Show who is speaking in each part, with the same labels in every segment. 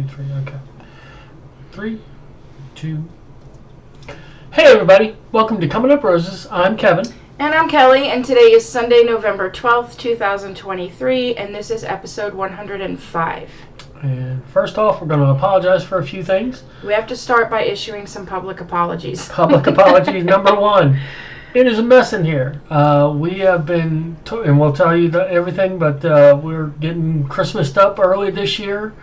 Speaker 1: 2, 3. Okay. 3, 2. Hey everybody! Welcome to Coming Up Roses. I'm Kevin.
Speaker 2: And I'm Kelly, and today is Sunday, November 12th, 2023, and this is episode 105.
Speaker 1: And first off, we're going to apologize for a few things.
Speaker 2: We have to start by issuing some public apologies.
Speaker 1: Public apologies number 1. It is a mess in here. We have been, and we'll tell you everything, but we're getting Christmased up early this year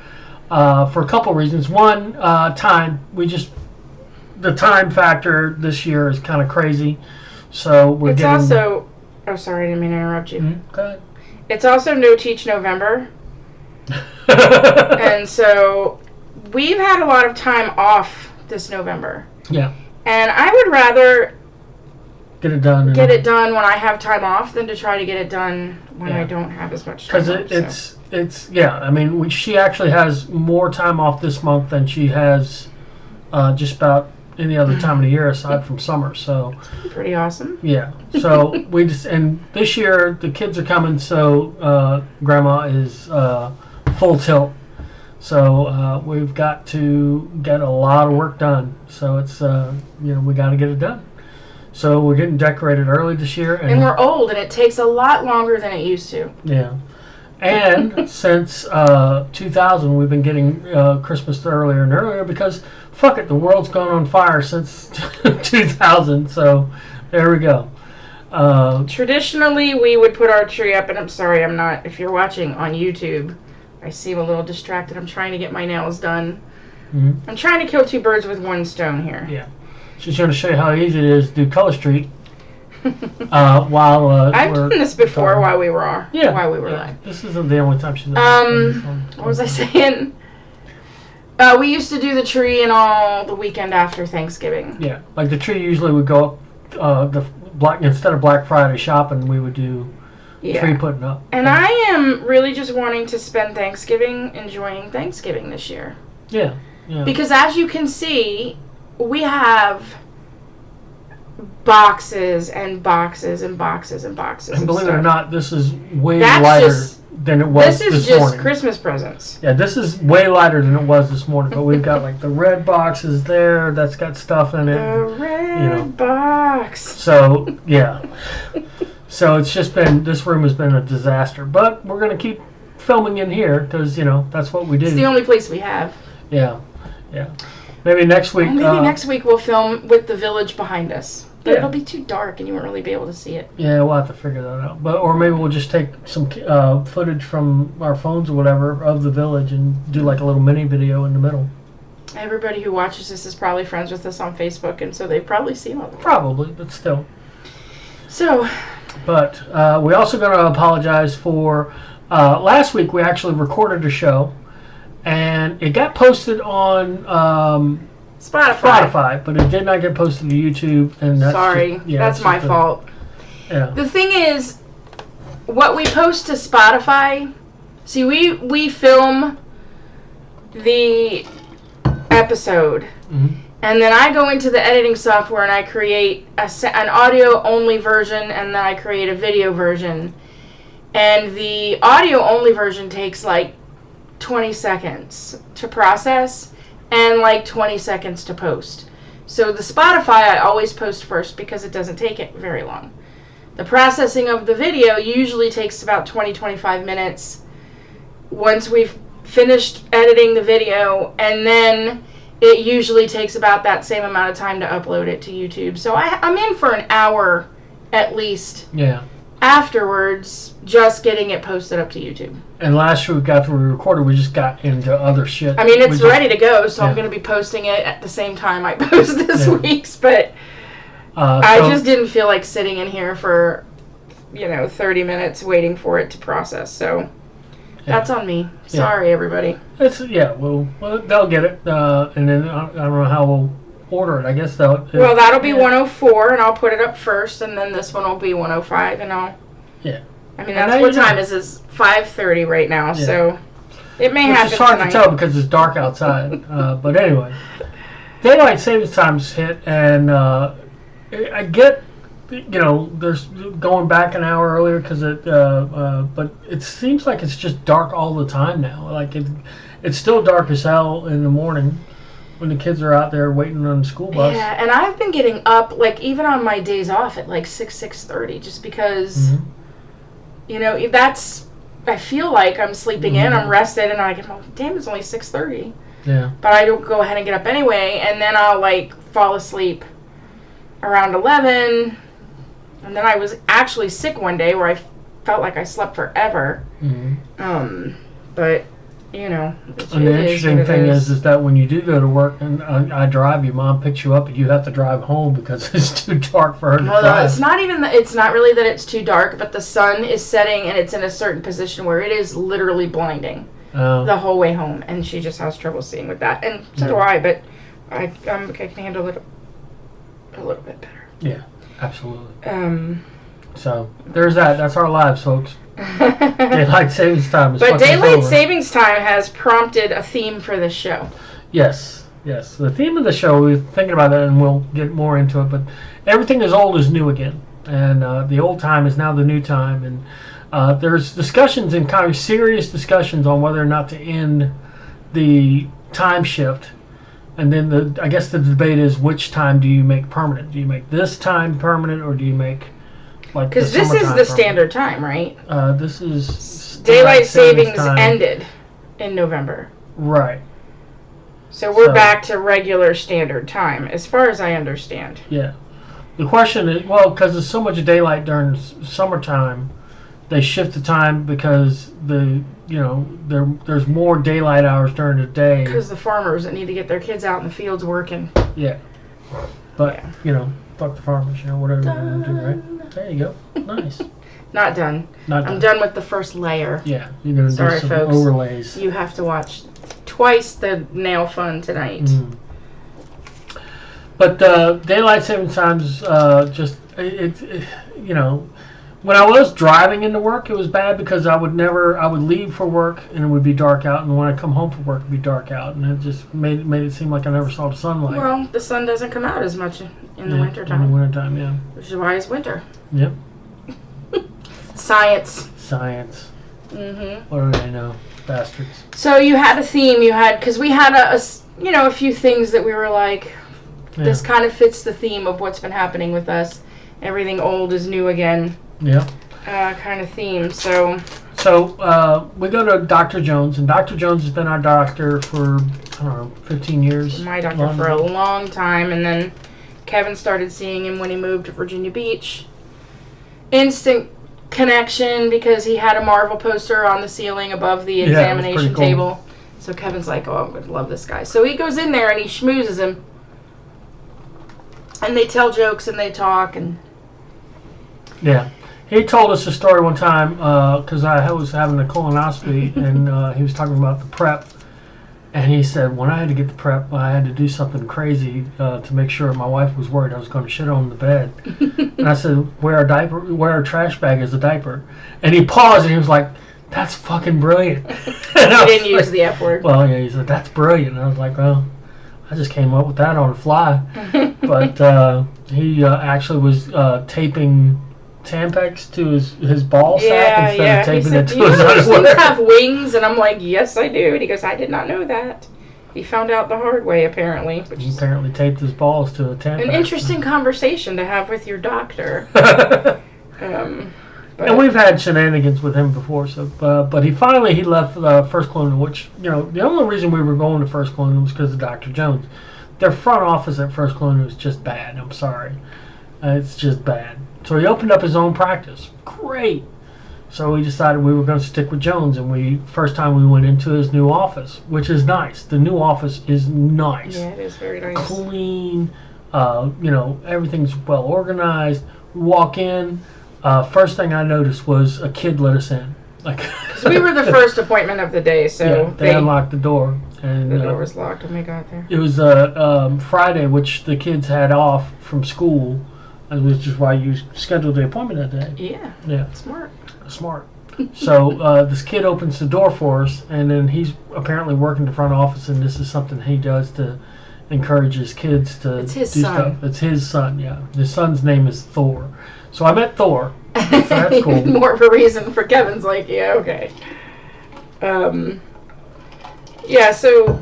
Speaker 1: for a couple reasons. One, time. The time factor this year is kind of crazy. So we're
Speaker 2: it's also, oh sorry, I didn't mean to interrupt you.
Speaker 1: Go ahead.
Speaker 2: It's also No Teach November. And so we've had a lot of time off this November.
Speaker 1: Yeah.
Speaker 2: And I would rather
Speaker 1: get it done
Speaker 2: when I have time off than to try to get it done when I don't have as much time off.
Speaker 1: Because it's I mean, she actually has more time off this month than she has just about any other time of the year aside from summer. So
Speaker 2: pretty awesome.
Speaker 1: Yeah. So and this year the kids are coming, so Grandma is full tilt. So we've got to get a lot of work done. So it's we got to get it done. So we're getting decorated early this year,
Speaker 2: and we're old, and it takes a lot longer than it used to.
Speaker 1: Yeah. And since 2000, we've been getting Christmas earlier and earlier because, fuck it, the world's gone on fire since 2000. So there we go.
Speaker 2: Traditionally, we would put our tree up, and I'm sorry, I'm not. If you're watching on YouTube, I seem a little distracted. I'm trying to get my nails done. Mm-hmm. I'm trying to kill two birds with one stone here.
Speaker 1: Yeah. She's going to show you how easy it is to do Color Street. While
Speaker 2: I've done this before while we were live.
Speaker 1: This isn't the only time she's done it.
Speaker 2: What was I saying? We used to do the tree and all the weekend after Thanksgiving.
Speaker 1: Yeah, like the tree usually would go up instead of Black Friday shopping, we would do tree putting up.
Speaker 2: And I am really just wanting to spend Thanksgiving enjoying Thanksgiving this year.
Speaker 1: Yeah.
Speaker 2: Because as you can see, we have boxes and boxes and boxes and boxes.
Speaker 1: And believe it or not, this is way lighter than it was this morning.
Speaker 2: This is just Christmas presents.
Speaker 1: Yeah, this is way lighter than it was this morning. But we've got like the red boxes there that's got stuff in it.
Speaker 2: The red box.
Speaker 1: So, yeah. So it's just been, this room has been a disaster. But we're going to keep filming in here because, that's what we do.
Speaker 2: It's the only place we have.
Speaker 1: Yeah. Maybe next week.
Speaker 2: Next week we'll film with the village behind us. But it'll be too dark and you won't really be able to see it.
Speaker 1: Yeah, we'll have to figure that out. Or maybe we'll just take some footage from our phones or whatever of the village and do like a little mini video in the middle.
Speaker 2: Everybody who watches this is probably friends with us on Facebook, and so they've probably seen all of it.
Speaker 1: Probably, but still.
Speaker 2: So.
Speaker 1: But we also going to apologize for last week we actually recorded a show. And it got posted on Spotify, but it did not get posted to YouTube. And
Speaker 2: that's my fault.
Speaker 1: Yeah.
Speaker 2: The thing is, what we post to Spotify, see, we film the episode, and then I go into the editing software and I create an audio-only version, and then I create a video version. And the audio-only version takes like 20 seconds to process and like 20 seconds to post. So the Spotify I always post first because it doesn't take it very long. The processing of the video usually takes about 20-25 minutes once we've finished editing the video, and then it usually takes about that same amount of time to upload it to YouTube. So I'm in for an hour at least.
Speaker 1: Yeah.
Speaker 2: Afterwards, just getting it posted up to YouTube.
Speaker 1: And last week after we recorded, we just got into other shit.
Speaker 2: I mean, it's ready to go, so I'm going to be posting it at the same time I post this week's, but I just didn't feel like sitting in here for, 30 minutes waiting for it to process, so that's on me. Sorry, everybody.
Speaker 1: Well, they'll get it, and then I don't know how we'll order it. I guess
Speaker 2: that'll be 104, and I'll put it up first, and then this one will be 105, and I'll.
Speaker 1: Yeah.
Speaker 2: I mean, that's what time is. It's 5:30 right now, so it may happen.
Speaker 1: It's hard
Speaker 2: tonight.
Speaker 1: to tell because it's dark outside. But anyway, daylight savings time's hit, and I get, there's going back an hour earlier because but it seems like it's just dark all the time now. Like it's still dark as hell in the morning when the kids are out there waiting on the school bus.
Speaker 2: Yeah, and I've been getting up, like, even on my days off at, like, 6:30, just because, you know, I feel like I'm sleeping in, I'm rested, and I get, oh, damn, it's only 6:30.
Speaker 1: Yeah.
Speaker 2: But I don't go ahead and get up anyway, and then I'll, like, fall asleep around 11, and then I was actually sick one day where I felt like I slept forever. But, you know,
Speaker 1: and the interesting thing is that when you do go to work and I drive, your mom picks you up and you have to drive home because it's too dark for her to drive.
Speaker 2: It's not even it's not really that it's too dark, but the sun is setting and it's in a certain position where it is literally blinding the whole way home, and she just has trouble seeing with that, and so do I, but I can handle it a little bit better.
Speaker 1: Yeah, absolutely. So there's that. That's our lives, folks. Daylight savings time is
Speaker 2: But daylight savings time has prompted a theme for this show.
Speaker 1: Yes. The theme of the show, we were thinking about that, and we'll get more into it, but everything is old is new again. And the old time is now the new time. And there's discussions, and kind of serious discussions, on whether or not to end the time shift. And then I guess the debate is, which time do you make permanent? Do you make this time permanent, or do you make, like,
Speaker 2: because this is the standard time, right?
Speaker 1: This is
Speaker 2: daylight savings ended in November.
Speaker 1: Right.
Speaker 2: So we're back to regular standard time, as far as I understand.
Speaker 1: Yeah. The question is, well, because there's so much daylight during summertime, they shift the time because there's more daylight hours during the day.
Speaker 2: Because the farmers that need to get their kids out in the fields working.
Speaker 1: Yeah. But fuck the farmers, whatever they're gonna do, right? There you go. Nice.
Speaker 2: Not done. I'm done with the first layer.
Speaker 1: Yeah, you're gonna do some
Speaker 2: folks.
Speaker 1: overlays.
Speaker 2: You have to watch twice the nail fun tonight.
Speaker 1: But daylight saving times, when I was driving into work, it was bad because I would leave for work and it would be dark out, and when I come home from work, it'd be dark out, and it just made it seem like I never saw the sunlight.
Speaker 2: Well, the sun doesn't come out as much in the wintertime.
Speaker 1: In the wintertime, yeah.
Speaker 2: Which is why it's winter.
Speaker 1: Yep.
Speaker 2: Science.
Speaker 1: What do they know? Bastards.
Speaker 2: So you had a theme, because we had a few things that we were like, this kind of fits the theme of what's been happening with us. Everything old is new again.
Speaker 1: Yeah.
Speaker 2: Kind of theme. So
Speaker 1: we go to Dr. Jones, and Dr. Jones has been our doctor for, I don't know, 15 years.
Speaker 2: My doctor for a long time, and then Kevin started seeing him when he moved to Virginia Beach. Instant connection, because he had a Marvel poster on the ceiling above the examination table. So Kevin's like, oh, I'm going to love this guy. So he goes in there and he schmoozes him. And they tell jokes and they talk. And
Speaker 1: yeah. He told us a story one time, because I was having a colonoscopy, and he was talking about the prep. And he said, when I had to get the prep, I had to do something crazy to make sure my wife was worried I was going to shit on the bed. And I said, wear a trash bag as a diaper. And he paused and he was like, that's fucking brilliant.
Speaker 2: He didn't use the F word.
Speaker 1: Well, yeah, he said, that's brilliant. And I was like, well, I just came up with that on the fly. But he actually was taping Tampax to his ball sack instead of taping it to his underwear.
Speaker 2: Things have wings, and I'm like, yes, I do. And he goes, I did not know that. He found out the hard way, apparently.
Speaker 1: He apparently taped his balls to a Tampax.
Speaker 2: An interesting conversation to have with your doctor.
Speaker 1: And we've had shenanigans with him before, so but he left First Colonial, which, the only reason we were going to First Colonial was because of Dr. Jones. Their front office at First Colonial is just bad. I'm sorry. It's just bad. So he opened up his own practice. Great. So we decided we were going to stick with Jones, and first time we went into his new office, which is nice. The new office is nice.
Speaker 2: Yeah, it is very nice.
Speaker 1: Clean. Everything's well organized. We walk in. First thing I noticed was a kid let us in.
Speaker 2: Because we were the first appointment of the day, so
Speaker 1: they unlocked the door. And
Speaker 2: the door was locked when we got there.
Speaker 1: It was Friday, which the kids had off from school, which is why you scheduled the appointment that day.
Speaker 2: Yeah. Smart.
Speaker 1: So this kid opens the door for us, and then he's apparently working the front office, and this is something he does to encourage his kids to do stuff. It's his son, yeah. His son's name is Thor. So I met Thor. So that's cool.
Speaker 2: More of a reason for Kevin's like, yeah, okay. yeah, so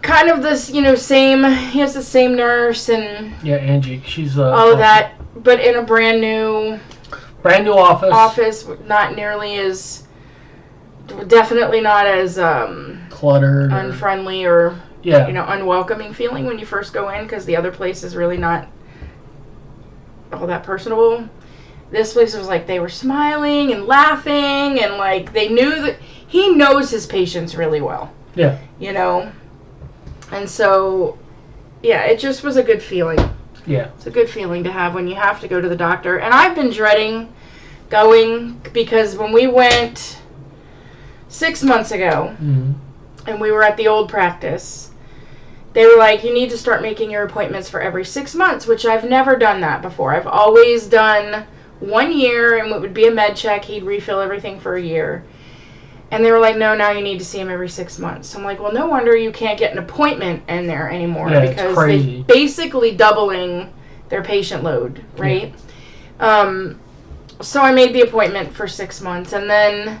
Speaker 2: kind of this, he has the same nurse and
Speaker 1: Yeah, Angie. She's
Speaker 2: all of that, but in a brand new
Speaker 1: office.
Speaker 2: not nearly as, definitely not as
Speaker 1: Cluttered.
Speaker 2: unfriendly or
Speaker 1: yeah.
Speaker 2: Unwelcoming feeling when you first go in, because the other place is really not all that personable. This place was like they were smiling and laughing, and like they knew that he knows his patients really well.
Speaker 1: Yeah.
Speaker 2: And so, yeah, it just was a good feeling.
Speaker 1: Yeah.
Speaker 2: It's a good feeling to have when you have to go to the doctor. And I've been dreading going, because when we went 6 months ago, and we were at the old practice, they were like, you need to start making your appointments for every 6 months, which I've never done that before. I've always done 1 year, and it would be a med check. He'd refill everything for a year. And they were like, no, now you need to see him every 6 months. So I'm like, well, no wonder you can't get an appointment in there anymore, because they're basically doubling their patient load, right? Yeah. So I made the appointment for 6 months, and then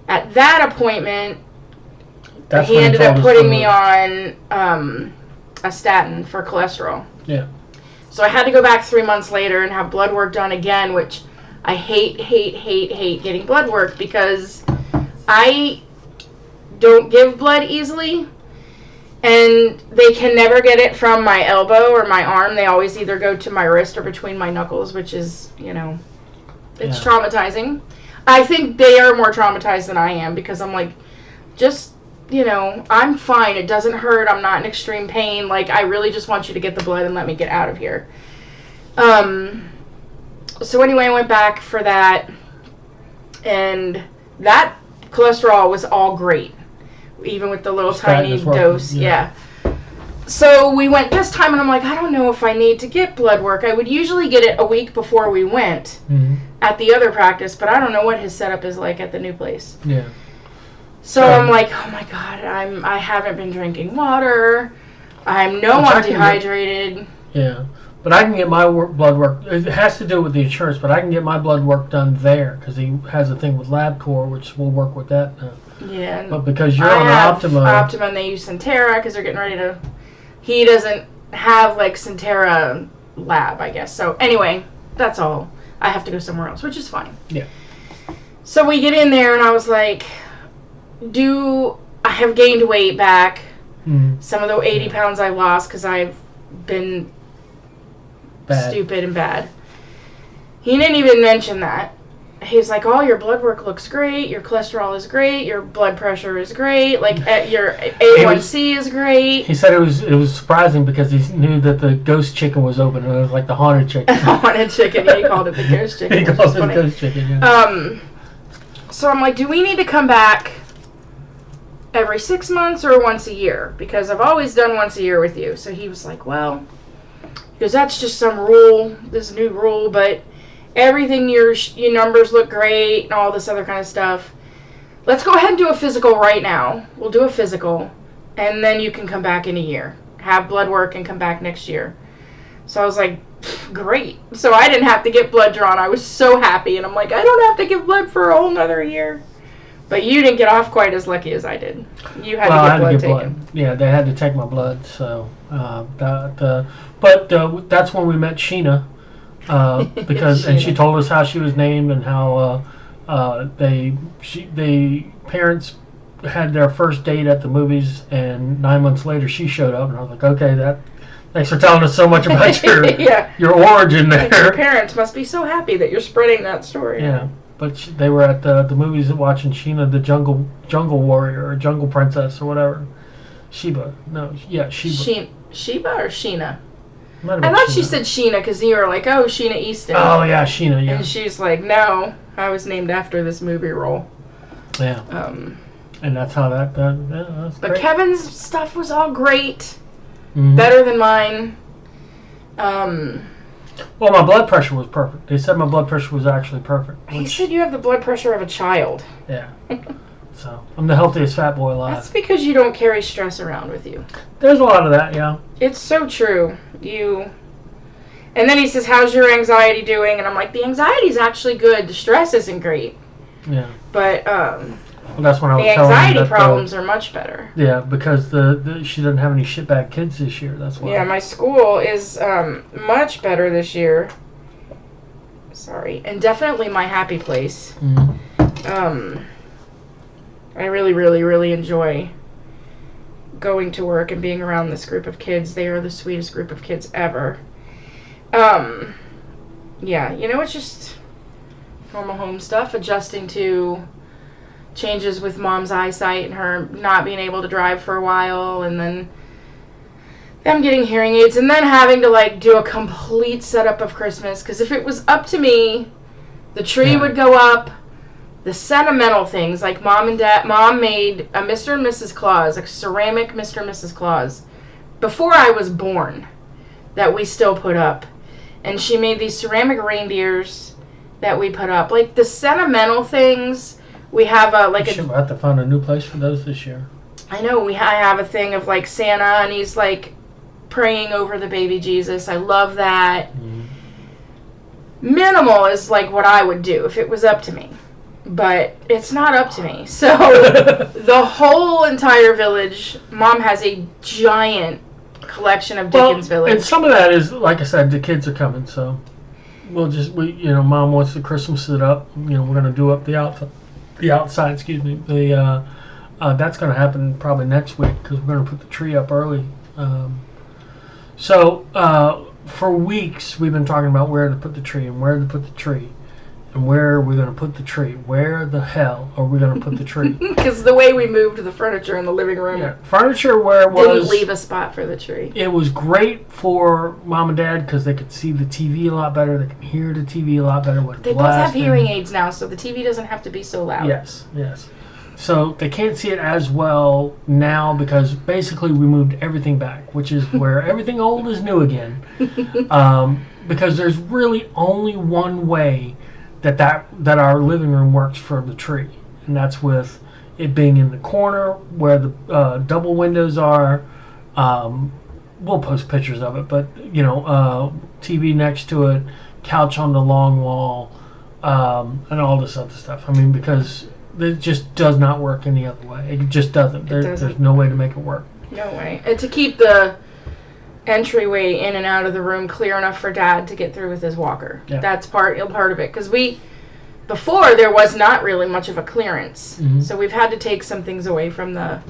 Speaker 2: at that appointment, he ended up putting me on a statin for cholesterol.
Speaker 1: Yeah.
Speaker 2: So I had to go back 3 months later and have blood work done again, which I hate getting blood work, because I don't give blood easily, and they can never get it from my elbow or my arm. They always either go to my wrist or between my knuckles, which is, it's traumatizing. I think they are more traumatized than I am, because I'm like, just, I'm fine. It doesn't hurt. I'm not in extreme pain. Like, I really just want you to get the blood and let me get out of here. So anyway, I went back for that, and that cholesterol was all great, even with the little tiny dose. Yeah. So we went this time, and I'm like, I don't know if I need to get blood work. I would usually get it a week before we went at the other practice, but I don't know what his setup is like at the new place.
Speaker 1: Yeah.
Speaker 2: So I'm like, oh my God, I haven't been drinking water. I'm dehydrated.
Speaker 1: Yeah. But I can get my blood work. It has to do with the insurance, but I can get my blood work done there, because he has a thing with LabCorp, which we'll work with that now.
Speaker 2: Yeah.
Speaker 1: But because you're on Optima.
Speaker 2: Optima, and they use Centera, because they're getting ready to. He doesn't have like Centera lab, I guess. So anyway, that's all. I have to go somewhere else, which is fine.
Speaker 1: Yeah.
Speaker 2: So we get in there, and I was like, I have gained weight back. Some of the 80 pounds I lost because I've been stupid and bad. He didn't even mention that. He's like, oh, your blood work looks great, your cholesterol is great, your blood pressure is great, like your A1C is great.
Speaker 1: He said it was surprising, because he knew that the ghost chicken was open, and it was like the haunted chicken.
Speaker 2: Haunted chicken, yeah, he called it the ghost chicken.
Speaker 1: He called it the ghost chicken, yeah.
Speaker 2: So I'm like, do we need to come back every 6 months or once a year? Because I've always done once a year with you. So he was like, well, because that's just some rule, this new rule, but everything, your numbers look great and all this other kind of stuff. Let's go ahead and do a physical right now. We'll do a physical, and then you can come back in a year. Have blood work and come back next year. So I was like, great. So I didn't have to get blood drawn. I was so happy, and I'm like, I don't have to give blood for a whole nother year. But you didn't get off quite as lucky as I did. You had to get blood taken.
Speaker 1: Yeah, they had to take my blood. So, but that's when we met Sheena, because Sheena. And she told us how she was named, and how the parents had their first date at the movies, and 9 months later she showed up, and I was like, okay, thanks for telling us so much about your origin there.
Speaker 2: Your parents must be so happy that you're spreading that story.
Speaker 1: Yeah. But they were at the movies watching Sheena, the jungle warrior, or jungle princess, or whatever. Sheba. Sheba.
Speaker 2: Sheba or Sheena?
Speaker 1: I
Speaker 2: thought she said Sheena, because you were like, oh, Sheena Easton.
Speaker 1: Oh, yeah, Sheena, yeah.
Speaker 2: And she's like, no, I was named after this movie role.
Speaker 1: Yeah. And that's how that's
Speaker 2: but
Speaker 1: great.
Speaker 2: Kevin's stuff was all great. Better than mine.
Speaker 1: Well, my blood pressure was perfect. They said my blood pressure was actually perfect.
Speaker 2: He said you have the blood pressure of a child.
Speaker 1: Yeah. So, I'm the healthiest fat boy alive.
Speaker 2: That's because you don't carry stress around with you.
Speaker 1: There's a lot of that, yeah.
Speaker 2: It's so true. And then he says, how's your anxiety doing? And I'm like, the anxiety's actually good. The stress isn't great.
Speaker 1: Yeah.
Speaker 2: But,
Speaker 1: Well, that's when I was
Speaker 2: The
Speaker 1: telling you
Speaker 2: anxiety
Speaker 1: that
Speaker 2: problems are much better.
Speaker 1: Yeah, because she doesn't have any shitbag kids this year. That's why.
Speaker 2: Yeah, my school is much better this year. Sorry, and definitely my happy place.
Speaker 1: Mm-hmm.
Speaker 2: I really, really, really enjoy going to work and being around this group of kids. They are the sweetest group of kids ever. Yeah, it's just normal home stuff, adjusting to changes with mom's eyesight and her not being able to drive for a while, and then them getting hearing aids, and then having to do a complete setup of Christmas, because if it was up to me, the tree would go up. The sentimental things, like mom made a Mr. and Mrs. Claus, a ceramic Mr. and Mrs. Claus, before I was born, that we still put up. And she made these ceramic reindeers that we put up. Like, the sentimental things, we have we'll
Speaker 1: have to find a new place for those this year.
Speaker 2: I know, I have a thing of, Santa, and he's, praying over the baby Jesus. I love that. Mm-hmm. Minimal is, what I would do if it was up to me. But it's not up to me. So the whole entire village, Mom has a giant collection of Dickens Village.
Speaker 1: And some of that is, like I said, the kids are coming, so Mom wants to Christmas it up. We're going to do up the outside. Excuse me. That's going to happen probably next week because we're going to put the tree up early. For weeks we've been talking about where to put the tree and where to put the tree. And where are we going to put the tree? Where the hell are we going to put the tree?
Speaker 2: Because the way we moved the furniture in the living room.
Speaker 1: Yeah, furniture where it was...
Speaker 2: Didn't leave a spot for the tree.
Speaker 1: It was great for Mom and Dad because they could see the TV a lot better. They can hear the TV a lot better.
Speaker 2: They both have hearing aids now, so the TV doesn't have to be so loud.
Speaker 1: Yes. So they can't see it as well now because basically we moved everything back, which is where everything old is new again. Because there's really only one way that our living room works for the tree, and that's with it being in the corner where the double windows are. We'll post pictures of it, but TV next to it, couch on the long wall, and all this other stuff. I mean, because it just does not work any other way. It just doesn't. There's no way to make it work.
Speaker 2: No way. And to keep the entryway in and out of the room clear enough for Dad to get through with his walker. Yeah. That's part of it. Because before there was not really much of a clearance. Mm-hmm. So we've had to take some things away from the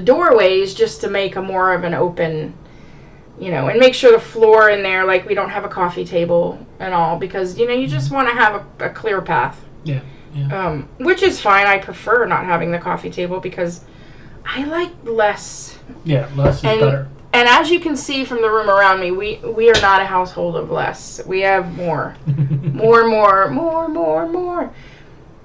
Speaker 2: doorways just to make a more of an open, and make sure the floor in there, we don't have a coffee table and all, because, you just want to have a clear path.
Speaker 1: Yeah.
Speaker 2: Which is fine. I prefer not having the coffee table because I like less.
Speaker 1: Yeah, less is better.
Speaker 2: And as you can see from the room around me, we are not a household of less. We have more. more.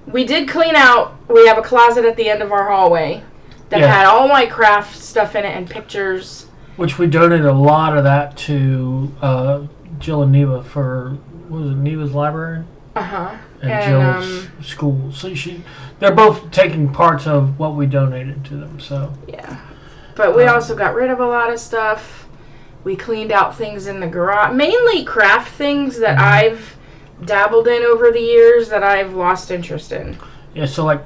Speaker 2: We did clean out. We have a closet at the end of our hallway that had all my craft stuff in it and pictures.
Speaker 1: Which we donated a lot of that to Jill and Neva for, what was it, Neva's library?
Speaker 2: Uh-huh.
Speaker 1: And Jill's school. So they're both taking parts of what we donated to them, so.
Speaker 2: Yeah. But we also got rid of a lot of stuff. We cleaned out things in the garage. Mainly craft things that I've dabbled in over the years that I've lost interest in.
Speaker 1: Yeah, so and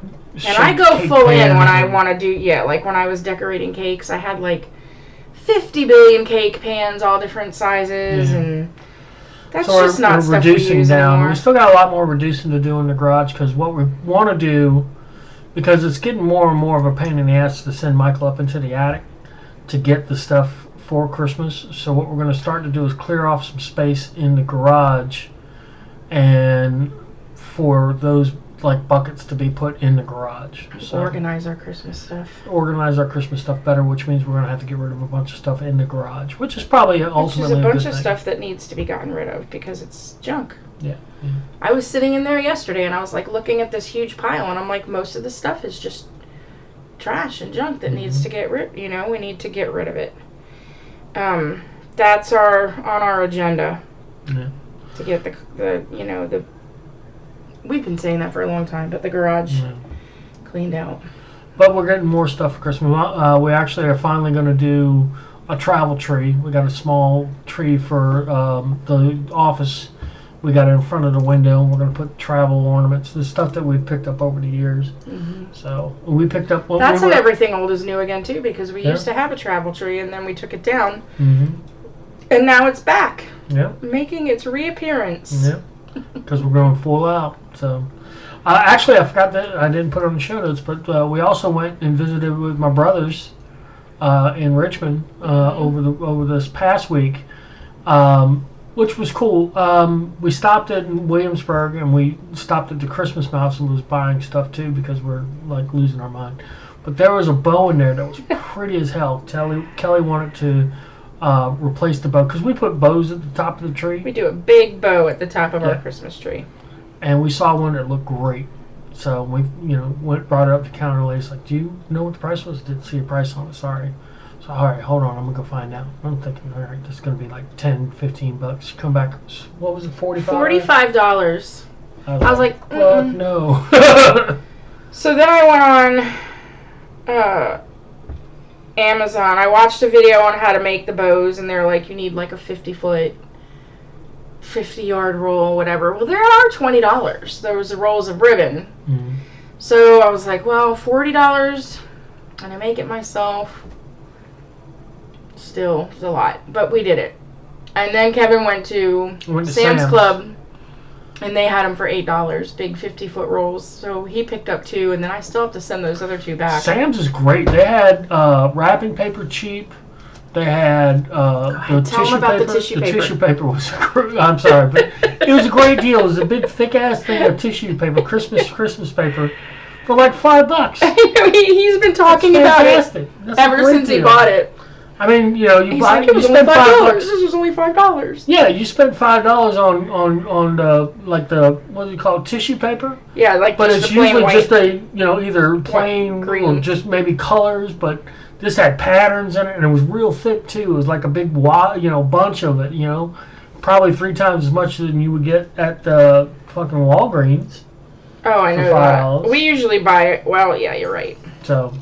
Speaker 2: I go full in when I want to do, when I was decorating cakes, I had 50 billion cake pans, all different sizes, and that's just not stuff we use anymore.
Speaker 1: We still got a lot more reducing to do in the garage because what we want to do, because it's getting more and more of a pain in the ass to send Michael up into the attic to get the stuff for Christmas. So what we're going to start to do is clear off some space in the garage and for those buckets to be put in the garage. So
Speaker 2: organize our Christmas stuff
Speaker 1: better, which means we're going to have to get rid of a bunch of stuff in the garage, which is probably ultimately
Speaker 2: a bunch
Speaker 1: of
Speaker 2: stuff that needs to be gotten rid of because it's junk.
Speaker 1: Yeah.
Speaker 2: I was sitting in there yesterday and I was looking at this huge pile and I'm most of the stuff is just trash and junk that needs to get rid. We need to get rid of it. That's on our agenda.
Speaker 1: Yeah.
Speaker 2: To get the we've been saying that for a long time, but the garage cleaned out.
Speaker 1: But we're getting more stuff for Christmas. We actually are finally going to do a travel tree. We got a small tree for the office We got it in front of the window, and we're going to put travel ornaments, the stuff that we've picked up over the years.
Speaker 2: Mm-hmm.
Speaker 1: So we picked up.
Speaker 2: That's an everything old is new again too, because we
Speaker 1: Yeah.
Speaker 2: used to have a travel tree and then we took it down,
Speaker 1: Mm-hmm.
Speaker 2: and now it's back,
Speaker 1: Yeah.
Speaker 2: making its reappearance.
Speaker 1: Yeah. Because we're going full out. So actually, I forgot that I didn't put it on the show notes, but we also went and visited with my brothers in Richmond over this past week. Which was cool. We stopped in Williamsburg and we stopped at the Christmas Mouse and was buying stuff too because we're like losing our mind. But there was a bow in there that was pretty as hell. Kelly wanted to replace the bow because we put bows at the top of the tree.
Speaker 2: We do a big bow at the top of our Christmas tree.
Speaker 1: And we saw one that looked great. So we brought it up to the counter. Lady's like, "Do you know what the price was?" Didn't see a price on it. Sorry. So, all right, hold on. I'm going to go find out. I'm thinking, all right, this is going to be like $10, $15. Come back. What was it, $45?
Speaker 2: $45. I was like,
Speaker 1: fuck no.
Speaker 2: So then I went on Amazon. I watched a video on how to make the bows, and they're like, you need like a 50-foot, 50-yard roll, whatever. Well, there are $20. There was the rolls of ribbon.
Speaker 1: Mm-hmm.
Speaker 2: So I was like, well, $40, and I make it myself. Still, it's a lot, but we did it. And then Kevin went to Sam's Club, and they had them for $8, big 50-foot rolls. So he picked up 2, and then I still have to send those other 2 back.
Speaker 1: Sam's is great. They had wrapping paper cheap. They had the tissue paper.
Speaker 2: The tissue paper.
Speaker 1: The tissue paper was. I'm sorry, but it was a great deal. It was a big thick ass thing of tissue paper, Christmas paper, for like $5.
Speaker 2: I know, he's been talking about it ever since he bought it.
Speaker 1: I mean, you spend
Speaker 2: $5. This was only $5.
Speaker 1: Yeah, you spent $5 on the what do you call it, tissue paper?
Speaker 2: Yeah, like.
Speaker 1: But it's usually
Speaker 2: white.
Speaker 1: just a either plain
Speaker 2: green,
Speaker 1: or just maybe colors. But this had patterns in it, and it was real thick too. It was like a big bunch of it. Probably 3 times as much than you would get at the fucking Walgreens.
Speaker 2: Oh, I know that. We usually buy it. Well, yeah, you're right.
Speaker 1: So,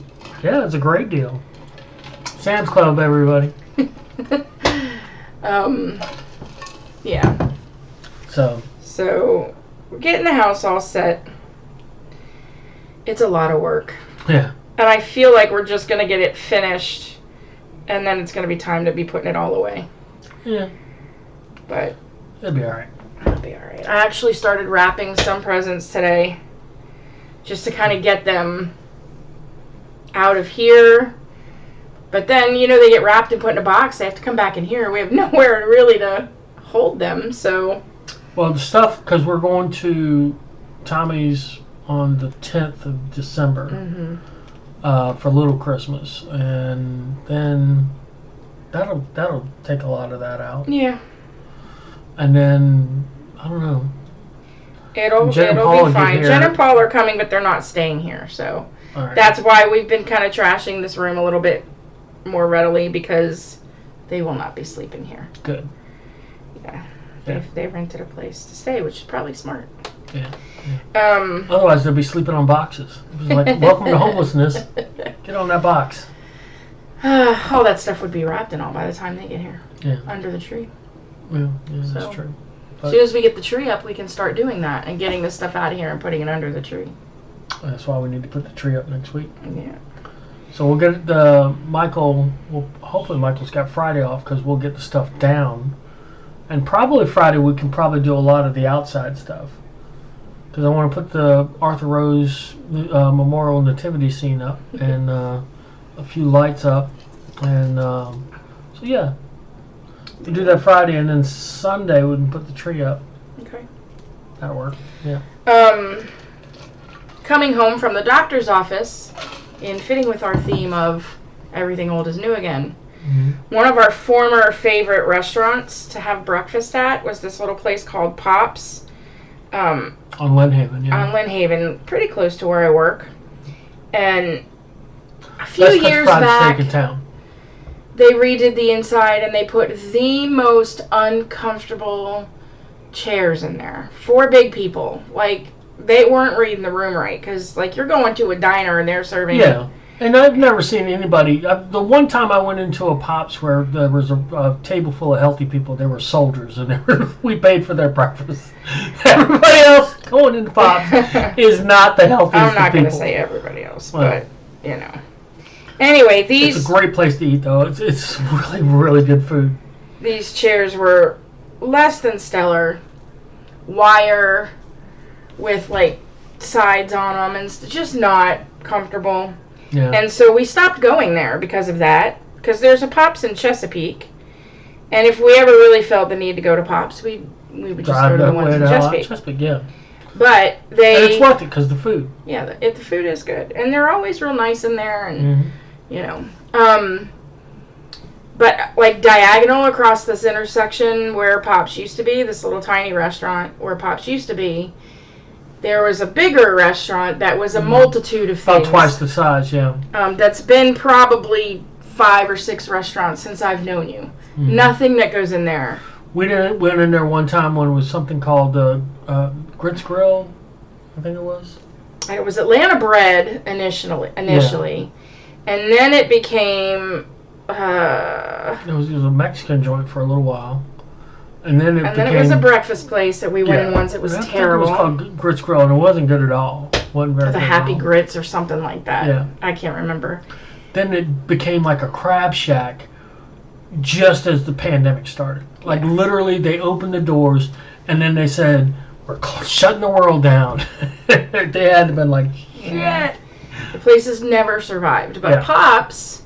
Speaker 1: yeah, it's a great deal. Sam's Club, everybody.
Speaker 2: Yeah. So we're getting the house all set. It's a lot of work.
Speaker 1: Yeah.
Speaker 2: And I feel like we're just going to get it finished, and then it's going to be time to be putting it all away.
Speaker 1: Yeah.
Speaker 2: But
Speaker 1: it'll be all right.
Speaker 2: It'll be all right. I actually started wrapping some presents today just to kind of get them out of here. But then, they get wrapped and put in a box. They have to come back in here. We have nowhere really to hold them, so.
Speaker 1: Well, the stuff, because we're going to Tommy's on the 10th of December for Little Christmas. And then that'll take a lot of that out.
Speaker 2: Yeah.
Speaker 1: And then, I don't know.
Speaker 2: It'll be fine. Jen and Paul are coming, but they're not staying here, so.
Speaker 1: All right.
Speaker 2: That's why we've been kind of trashing this room a little bit more readily, because they will not be sleeping here.
Speaker 1: Good.
Speaker 2: Yeah. They rented a place to stay, which is probably smart.
Speaker 1: Yeah. Otherwise, they'll be sleeping on boxes. It was like, welcome to homelessness. Get on that box.
Speaker 2: All that stuff would be wrapped and all by the time they get here.
Speaker 1: Yeah.
Speaker 2: Under the tree.
Speaker 1: Yeah, that's true.
Speaker 2: As soon as we get the tree up, we can start doing that and getting this stuff out of here and putting it under the tree.
Speaker 1: That's why we need to put the tree up next week.
Speaker 2: Yeah.
Speaker 1: So we'll get hopefully Michael's got Friday off, because we'll get the stuff down. And probably Friday we can probably do a lot of the outside stuff. Because I want to put the Arthur Rose Memorial Nativity scene up and a few lights up. And so yeah. We'll do that Friday, and then Sunday we can put the tree up.
Speaker 2: Okay.
Speaker 1: That'll work. Yeah.
Speaker 2: Coming home from the doctor's office, in fitting with our theme of everything old is new again, one of our former favorite restaurants to have breakfast at was this little place called Pops.
Speaker 1: On Lynnhaven, yeah.
Speaker 2: On Lynnhaven, pretty close to where I work. And a few
Speaker 1: Best
Speaker 2: years
Speaker 1: fried
Speaker 2: back,
Speaker 1: steak in town.
Speaker 2: They redid the inside and they put the most uncomfortable chairs in there. 4 big people. Like, they weren't reading the room right, because, like, you're going to a diner and they're serving
Speaker 1: And I've never seen anybody. The one time I went into a Pops where there was a table full of healthy people, they were soldiers, and we paid for their breakfast. Everybody else going into Pops is not the healthiest
Speaker 2: I'm not going to
Speaker 1: people.
Speaker 2: say everybody else, but you know. Anyway,
Speaker 1: it's a great place to eat, though. It's really, really good food.
Speaker 2: These chairs were less than stellar, wire with like sides on them, and just not comfortable.
Speaker 1: Yeah.
Speaker 2: And so we stopped going there because of that. Because there's a Pops in Chesapeake, and if we ever really felt the need to go to Pops, we would just go to the ones in Chesapeake.
Speaker 1: Yeah.
Speaker 2: But
Speaker 1: and it's worth it because the food.
Speaker 2: Yeah, the food is good, and they're always real nice in there, and you know. But like diagonal across this intersection where Pops used to be, this little tiny restaurant where Pops used to be, there was a bigger restaurant that was a multitude of things.
Speaker 1: About twice the size, yeah.
Speaker 2: That's been probably 5 or 6 restaurants since I've known you. Nothing that goes in there.
Speaker 1: We went in there one time when it was something called Grits Grill, I think it was.
Speaker 2: It was Atlanta Bread initially, and then it became.
Speaker 1: It was a Mexican joint for a little while, and then it
Speaker 2: was a breakfast place that we went in once. It was terrible.
Speaker 1: It was called Grits Grill, and it wasn't good at all. Wasn't very
Speaker 2: the
Speaker 1: good
Speaker 2: Happy
Speaker 1: at all.
Speaker 2: Grits or something like that.
Speaker 1: Yeah,
Speaker 2: I can't remember.
Speaker 1: Then it became like a crab shack, just as the pandemic started. Like literally, they opened the doors, and then they said, "We're shutting the world down." They had to have been like, "Shit."
Speaker 2: Yeah. The place has never survived, but Pops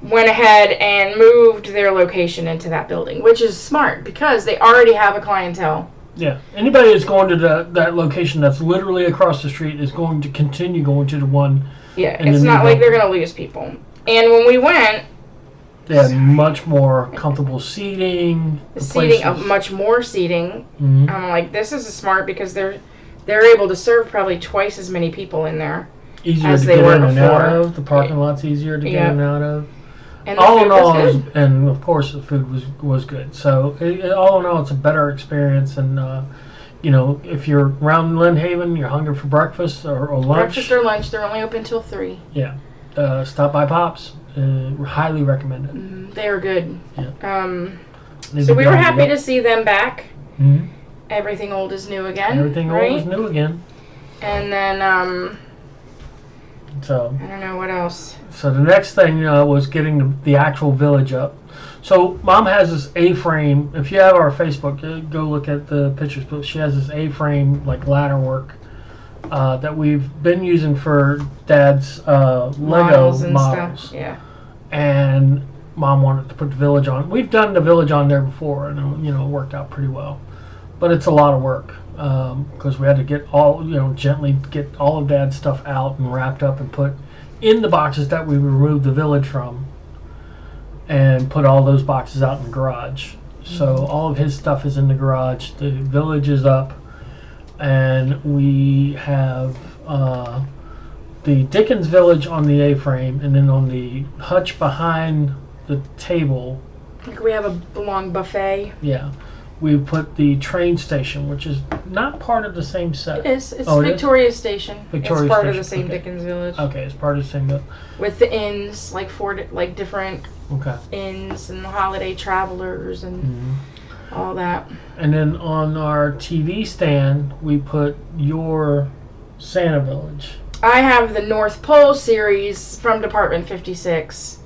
Speaker 2: went ahead and moved their location into that building, which is smart because they already have a clientele.
Speaker 1: Yeah, anybody that's going to that location that's literally across the street is going to continue going to the one.
Speaker 2: Yeah, it's not like they're going to lose people. And when we went,
Speaker 1: they had much more comfortable seating.
Speaker 2: Much more seating. I'm like, this is smart because they're able to serve probably twice as many people in there.
Speaker 1: Easier
Speaker 2: as
Speaker 1: to
Speaker 2: they
Speaker 1: get
Speaker 2: were
Speaker 1: in and
Speaker 2: before.
Speaker 1: out of. The parking lot's easier to get in and out of.
Speaker 2: And
Speaker 1: all in all, and of course the food was good. So all in all, it's a better experience. And you know, if you're around Lynn Haven, you're hungry for breakfast or lunch.
Speaker 2: Breakfast or lunch, they're only open till 3.
Speaker 1: Yeah, stop by Pops. Highly recommend it.
Speaker 2: They are good.
Speaker 1: Yeah.
Speaker 2: So we were happy to see them back.
Speaker 1: Mm-hmm.
Speaker 2: Everything old is new again.
Speaker 1: Everything old is new again.
Speaker 2: And then
Speaker 1: so
Speaker 2: I don't know what else.
Speaker 1: So the next thing was getting the actual village up. So Mom has this A-frame. If you have our Facebook, go look at the pictures. But she has this A-frame like ladder work that we've been using for Dad's Lego models.
Speaker 2: Stuff. Yeah.
Speaker 1: And Mom wanted to put the village on. We've done the village on there before, and it worked out pretty well. But it's a lot of work because we had to get gently get all of Dad's stuff out and wrapped up and put in the boxes that we removed the village from, and put all those boxes out in the garage. So all of his stuff is in the garage. The village is up, and we have the Dickens Village on the A-frame, and then on the hutch behind the table.
Speaker 2: Like we have a long buffet.
Speaker 1: Yeah. We put the train station, which is not part of the same set.
Speaker 2: It is. It's Victoria Station.
Speaker 1: Victoria
Speaker 2: it's part
Speaker 1: Station.
Speaker 2: of the same Dickens Village.
Speaker 1: Okay, it's part of the same.
Speaker 2: With the inns, like different
Speaker 1: Okay.
Speaker 2: inns and the holiday travelers and all that.
Speaker 1: And then on our TV stand, we put your Santa Village.
Speaker 2: I have the North Pole series from Department 56.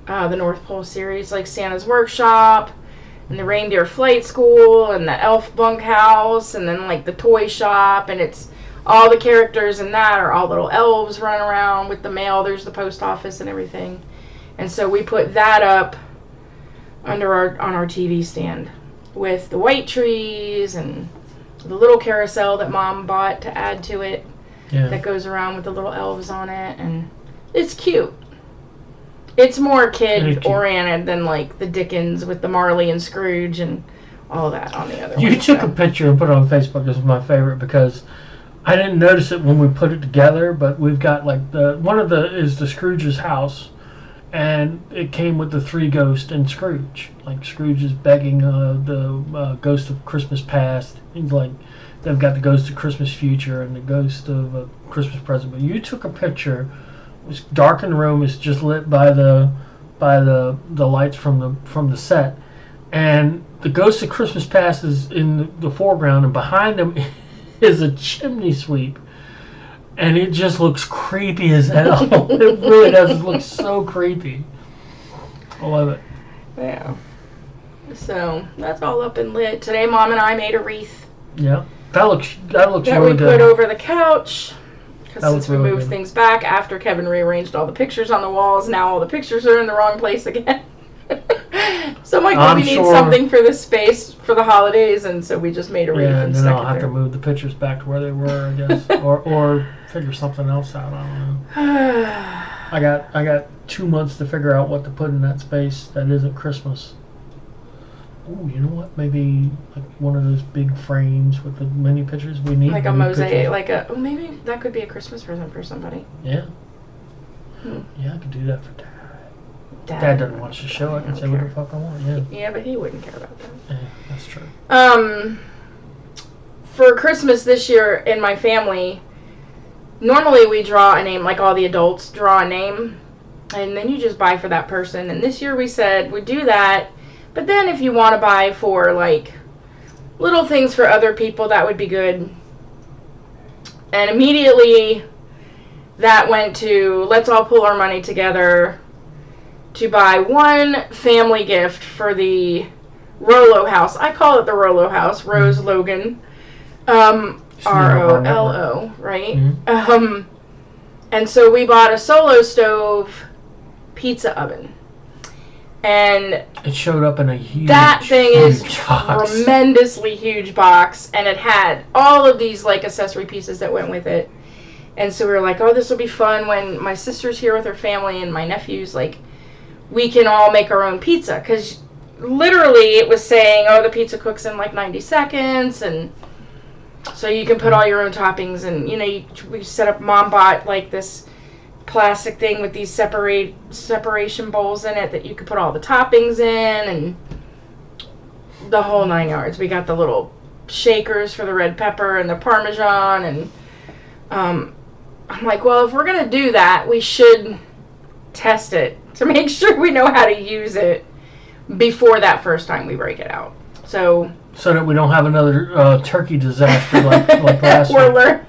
Speaker 2: The North Pole series, like Santa's Workshop, and the Reindeer Flight School, and the Elf Bunkhouse, and then like the toy shop, and it's all the characters in that are all little elves running around with the mail. There's the post office and everything, and so we put that up on our TV stand with the white trees and the little carousel that Mom bought to add to it.
Speaker 1: Yeah.
Speaker 2: That goes around with the little elves on it, and it's cute. It's more kid-oriented than like the Dickens with the Marley and Scrooge and all that on the other one.
Speaker 1: You took a picture and put it on Facebook. This is my favorite because I didn't notice it when we put it together, but we've got like is the Scrooge's house, and it came with the 3 ghosts and Scrooge. Like Scrooge is begging the ghost of Christmas past. He's like, they've got the ghost of Christmas future and the ghost of a Christmas present. But you took a picture It's dark in the room. It's just lit by the lights from the set, and the Ghost of Christmas Past is in the foreground, and behind them is a chimney sweep, and it just looks creepy as hell. It really does. It looks so creepy. I love it.
Speaker 2: Yeah. So that's all up and lit. Today, Mom and I made a wreath.
Speaker 1: Yeah, that looks
Speaker 2: that
Speaker 1: really
Speaker 2: we
Speaker 1: good.
Speaker 2: put over the couch. Because since we
Speaker 1: really
Speaker 2: moved
Speaker 1: good.
Speaker 2: things back after Kevin rearranged all the pictures on the walls, now all the pictures are in the wrong place again. So I'm like, well, we need something for this space for the holidays, and so we just made a wreath
Speaker 1: and then
Speaker 2: stuck
Speaker 1: I'll
Speaker 2: it
Speaker 1: have
Speaker 2: there.
Speaker 1: to move the pictures back to where they were, I guess, or figure something else out. I don't know. I got 2 months to figure out what to put in that space that isn't Christmas. Oh, you know what? Maybe like one of those big frames with the many pictures. We need
Speaker 2: like a mosaic,
Speaker 1: pictures.
Speaker 2: maybe that could be a Christmas present for somebody.
Speaker 1: Yeah. Yeah, I could do that for Dad. Dad doesn't watch the show. I can say what the fuck I want. Yeah.
Speaker 2: Yeah, but he wouldn't care about that.
Speaker 1: Yeah, that's true.
Speaker 2: For Christmas this year in my family, normally we draw a name, like all the adults draw a name, and then you just buy for that person. And this year we said we'd do that, but then if you want to buy for like little things for other people, that would be good. And immediately that went to, let's all pull our money together to buy one family gift for the Rollo house. I call it the Rollo house, Rose Logan. R-O-L-O, right?
Speaker 1: Mm-hmm.
Speaker 2: And so we bought a Solo Stove pizza oven. And
Speaker 1: it showed up in a huge
Speaker 2: that thing is
Speaker 1: box.
Speaker 2: Tremendously huge box, and it had all of these like accessory pieces that went with it. And so we were like, oh, this will be fun when my sister's here with her family and my nephews, like, we can all make our own pizza. Because literally it was saying, oh, the pizza cooks in like 90 seconds, and so you can put all your own toppings. And, you know, we set up, Mom bought like this plastic thing with these separation bowls in it that you could put all the toppings in, and the whole 9 yards. We got the little shakers for the red pepper and the Parmesan, and I'm like, well, if we're going to do that, we should test it to make sure we know how to use it before that first time we break it out. So
Speaker 1: that we don't have another turkey disaster like last week.
Speaker 2: We're learning.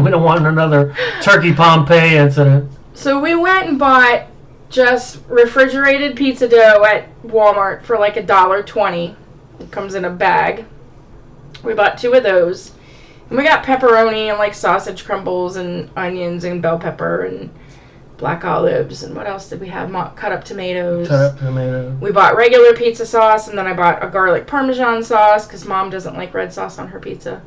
Speaker 1: We don't want another turkey Pompeii incident.
Speaker 2: So we went and bought just refrigerated pizza dough at Walmart for like $1.20. It comes in a bag. We bought 2 of those. And we got pepperoni and like sausage crumbles and onions and bell pepper and black olives, and what else did we have? Cut up tomatoes. We bought regular pizza sauce, and then I bought a garlic Parmesan sauce because Mom doesn't like red sauce on her pizza.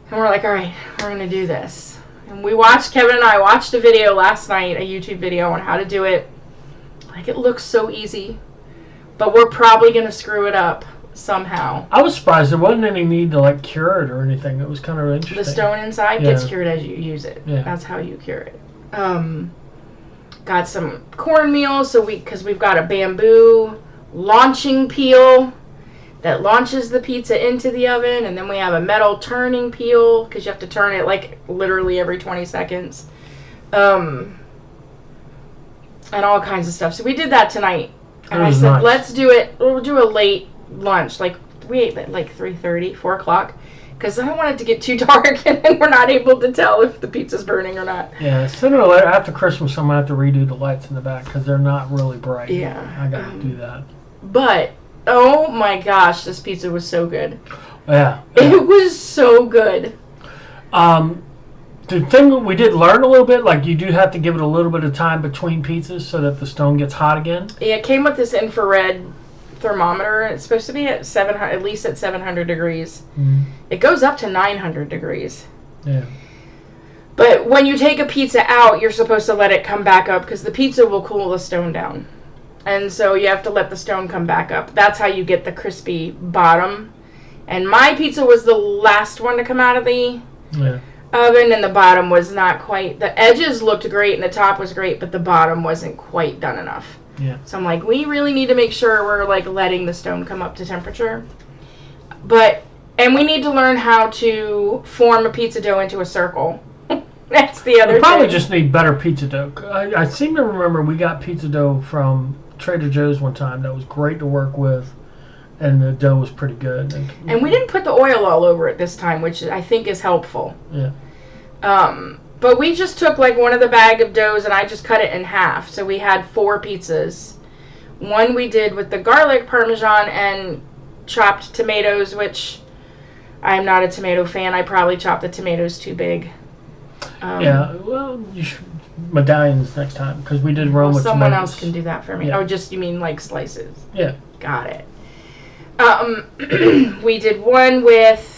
Speaker 2: And we're like, all right, we're going to do this. And Kevin and I watched a video last night, a YouTube video on how to do it. Like, it looks so easy, but we're probably going to screw it up somehow.
Speaker 1: I was surprised there wasn't any need to like cure it or anything. It was kind of interesting.
Speaker 2: The stone inside gets cured as you use it.
Speaker 1: Yeah.
Speaker 2: That's how you cure it. Got some cornmeal, because we've got a bamboo launching peel that launches the pizza into the oven, and then we have a metal turning peel because you have to turn it like literally every 20 seconds, and all kinds of stuff. So we did that tonight, and I said,
Speaker 1: nice.
Speaker 2: Let's do it. We'll do a late lunch, like we ate at like 3:30, 4 o'clock. Because I don't want it to get too dark and then we're not able to tell if the pizza's burning or not.
Speaker 1: Yeah, sooner or later, after Christmas, I'm going to have to redo the lights in the back because they're not really bright.
Speaker 2: Yeah.
Speaker 1: I got to do that.
Speaker 2: But, oh my gosh, this pizza was so good.
Speaker 1: Yeah.
Speaker 2: It was so good.
Speaker 1: The thing that we did learn a little bit, like you do have to give it a little bit of time between pizzas so that the stone gets hot again.
Speaker 2: Yeah, it came with this infrared thermometer. It's supposed to be at at least at 700 degrees.
Speaker 1: Mm-hmm.
Speaker 2: It goes up to 900 degrees.
Speaker 1: Yeah.
Speaker 2: But when you take a pizza out, you're supposed to let it come back up because the pizza will cool the stone down. And so you have to let the stone come back up. That's how you get the crispy bottom. And my pizza was the last one to come out of the oven, and the bottom was not quite. The edges looked great and the top was great, but the bottom wasn't quite done enough.
Speaker 1: Yeah.
Speaker 2: So I'm like, we really need to make sure we're like letting the stone come up to temperature. And we need to learn how to form a pizza dough into a circle. That's the other
Speaker 1: We probably
Speaker 2: thing.
Speaker 1: just need better pizza dough. I seem to remember we got pizza dough from Trader Joe's one time that was great to work with, and the dough was pretty good.
Speaker 2: And we didn't put the oil all over it this time, which I think is helpful.
Speaker 1: Yeah.
Speaker 2: But we just took like one of the bag of doughs and I just cut it in half. So we had 4 pizzas. One we did with the garlic parmesan and chopped tomatoes, which I'm not a tomato fan. I probably chopped the tomatoes too big.
Speaker 1: Yeah, well, you should medallions next time because we did Rome with
Speaker 2: someone
Speaker 1: tomatoes.
Speaker 2: else can do that for me.
Speaker 1: Yeah.
Speaker 2: Oh, just you mean like slices?
Speaker 1: Yeah.
Speaker 2: Got it. We did one with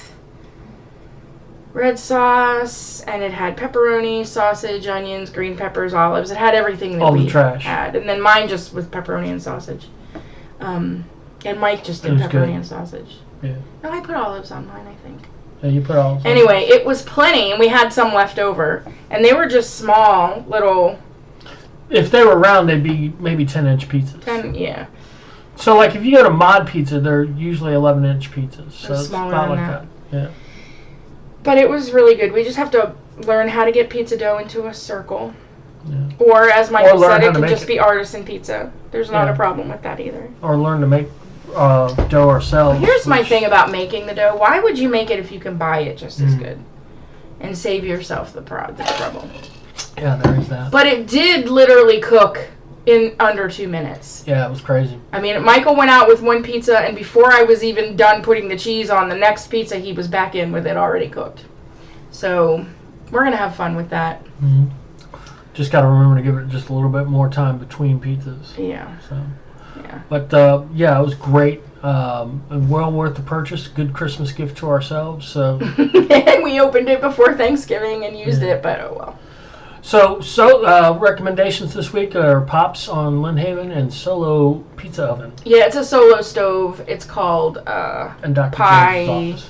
Speaker 2: red sauce, and it had pepperoni, sausage, onions, green peppers, olives. It had everything that
Speaker 1: All
Speaker 2: we
Speaker 1: the trash.
Speaker 2: had. And then mine just was pepperoni and sausage. And Mike just did
Speaker 1: It was
Speaker 2: pepperoni
Speaker 1: good.
Speaker 2: and sausage.
Speaker 1: Yeah.
Speaker 2: No, I put olives on mine, I think.
Speaker 1: Yeah, you put all.
Speaker 2: Anyway, it was plenty, and we had some left over. And they were just small, little,
Speaker 1: If they were round, they'd be maybe 10-inch pizzas.
Speaker 2: yeah.
Speaker 1: So, like, if you go to Mod Pizza, they're usually 11-inch pizzas. So
Speaker 2: They're
Speaker 1: it's
Speaker 2: smaller
Speaker 1: about
Speaker 2: than
Speaker 1: like
Speaker 2: that.
Speaker 1: Yeah.
Speaker 2: But it was really good. We just have to learn how to get pizza dough into a circle.
Speaker 1: Yeah.
Speaker 2: Or, as Michael
Speaker 1: learn
Speaker 2: said,
Speaker 1: how
Speaker 2: it
Speaker 1: to
Speaker 2: can
Speaker 1: make
Speaker 2: just
Speaker 1: it.
Speaker 2: be artisan pizza. There's not
Speaker 1: Yeah.
Speaker 2: a problem with that either.
Speaker 1: Or learn to make dough ourselves.
Speaker 2: Here's my
Speaker 1: which-
Speaker 2: thing about making the dough. Why would you make it if you can buy it just as
Speaker 1: Mm.
Speaker 2: good? And save yourself the trouble.
Speaker 1: Yeah, there is that.
Speaker 2: But it did literally cook in under 2 minutes.
Speaker 1: Yeah, it was crazy.
Speaker 2: I mean, Michael went out with one pizza, and before I was even done putting the cheese on the next pizza, he was back in with it already cooked. So, we're going to have fun with that.
Speaker 1: Mm-hmm. Just got to remember to give it just a little bit more time between pizzas.
Speaker 2: Yeah.
Speaker 1: So.
Speaker 2: Yeah.
Speaker 1: But yeah, it was great. And well worth the purchase. Good Christmas gift to ourselves. So,
Speaker 2: And we opened it before Thanksgiving and used it, but oh well.
Speaker 1: so recommendations this week are Pops on Lynnhaven and Solo Pizza Oven
Speaker 2: Yeah, it's a solo stove. It's called
Speaker 1: and Dr.
Speaker 2: Pie
Speaker 1: Jones'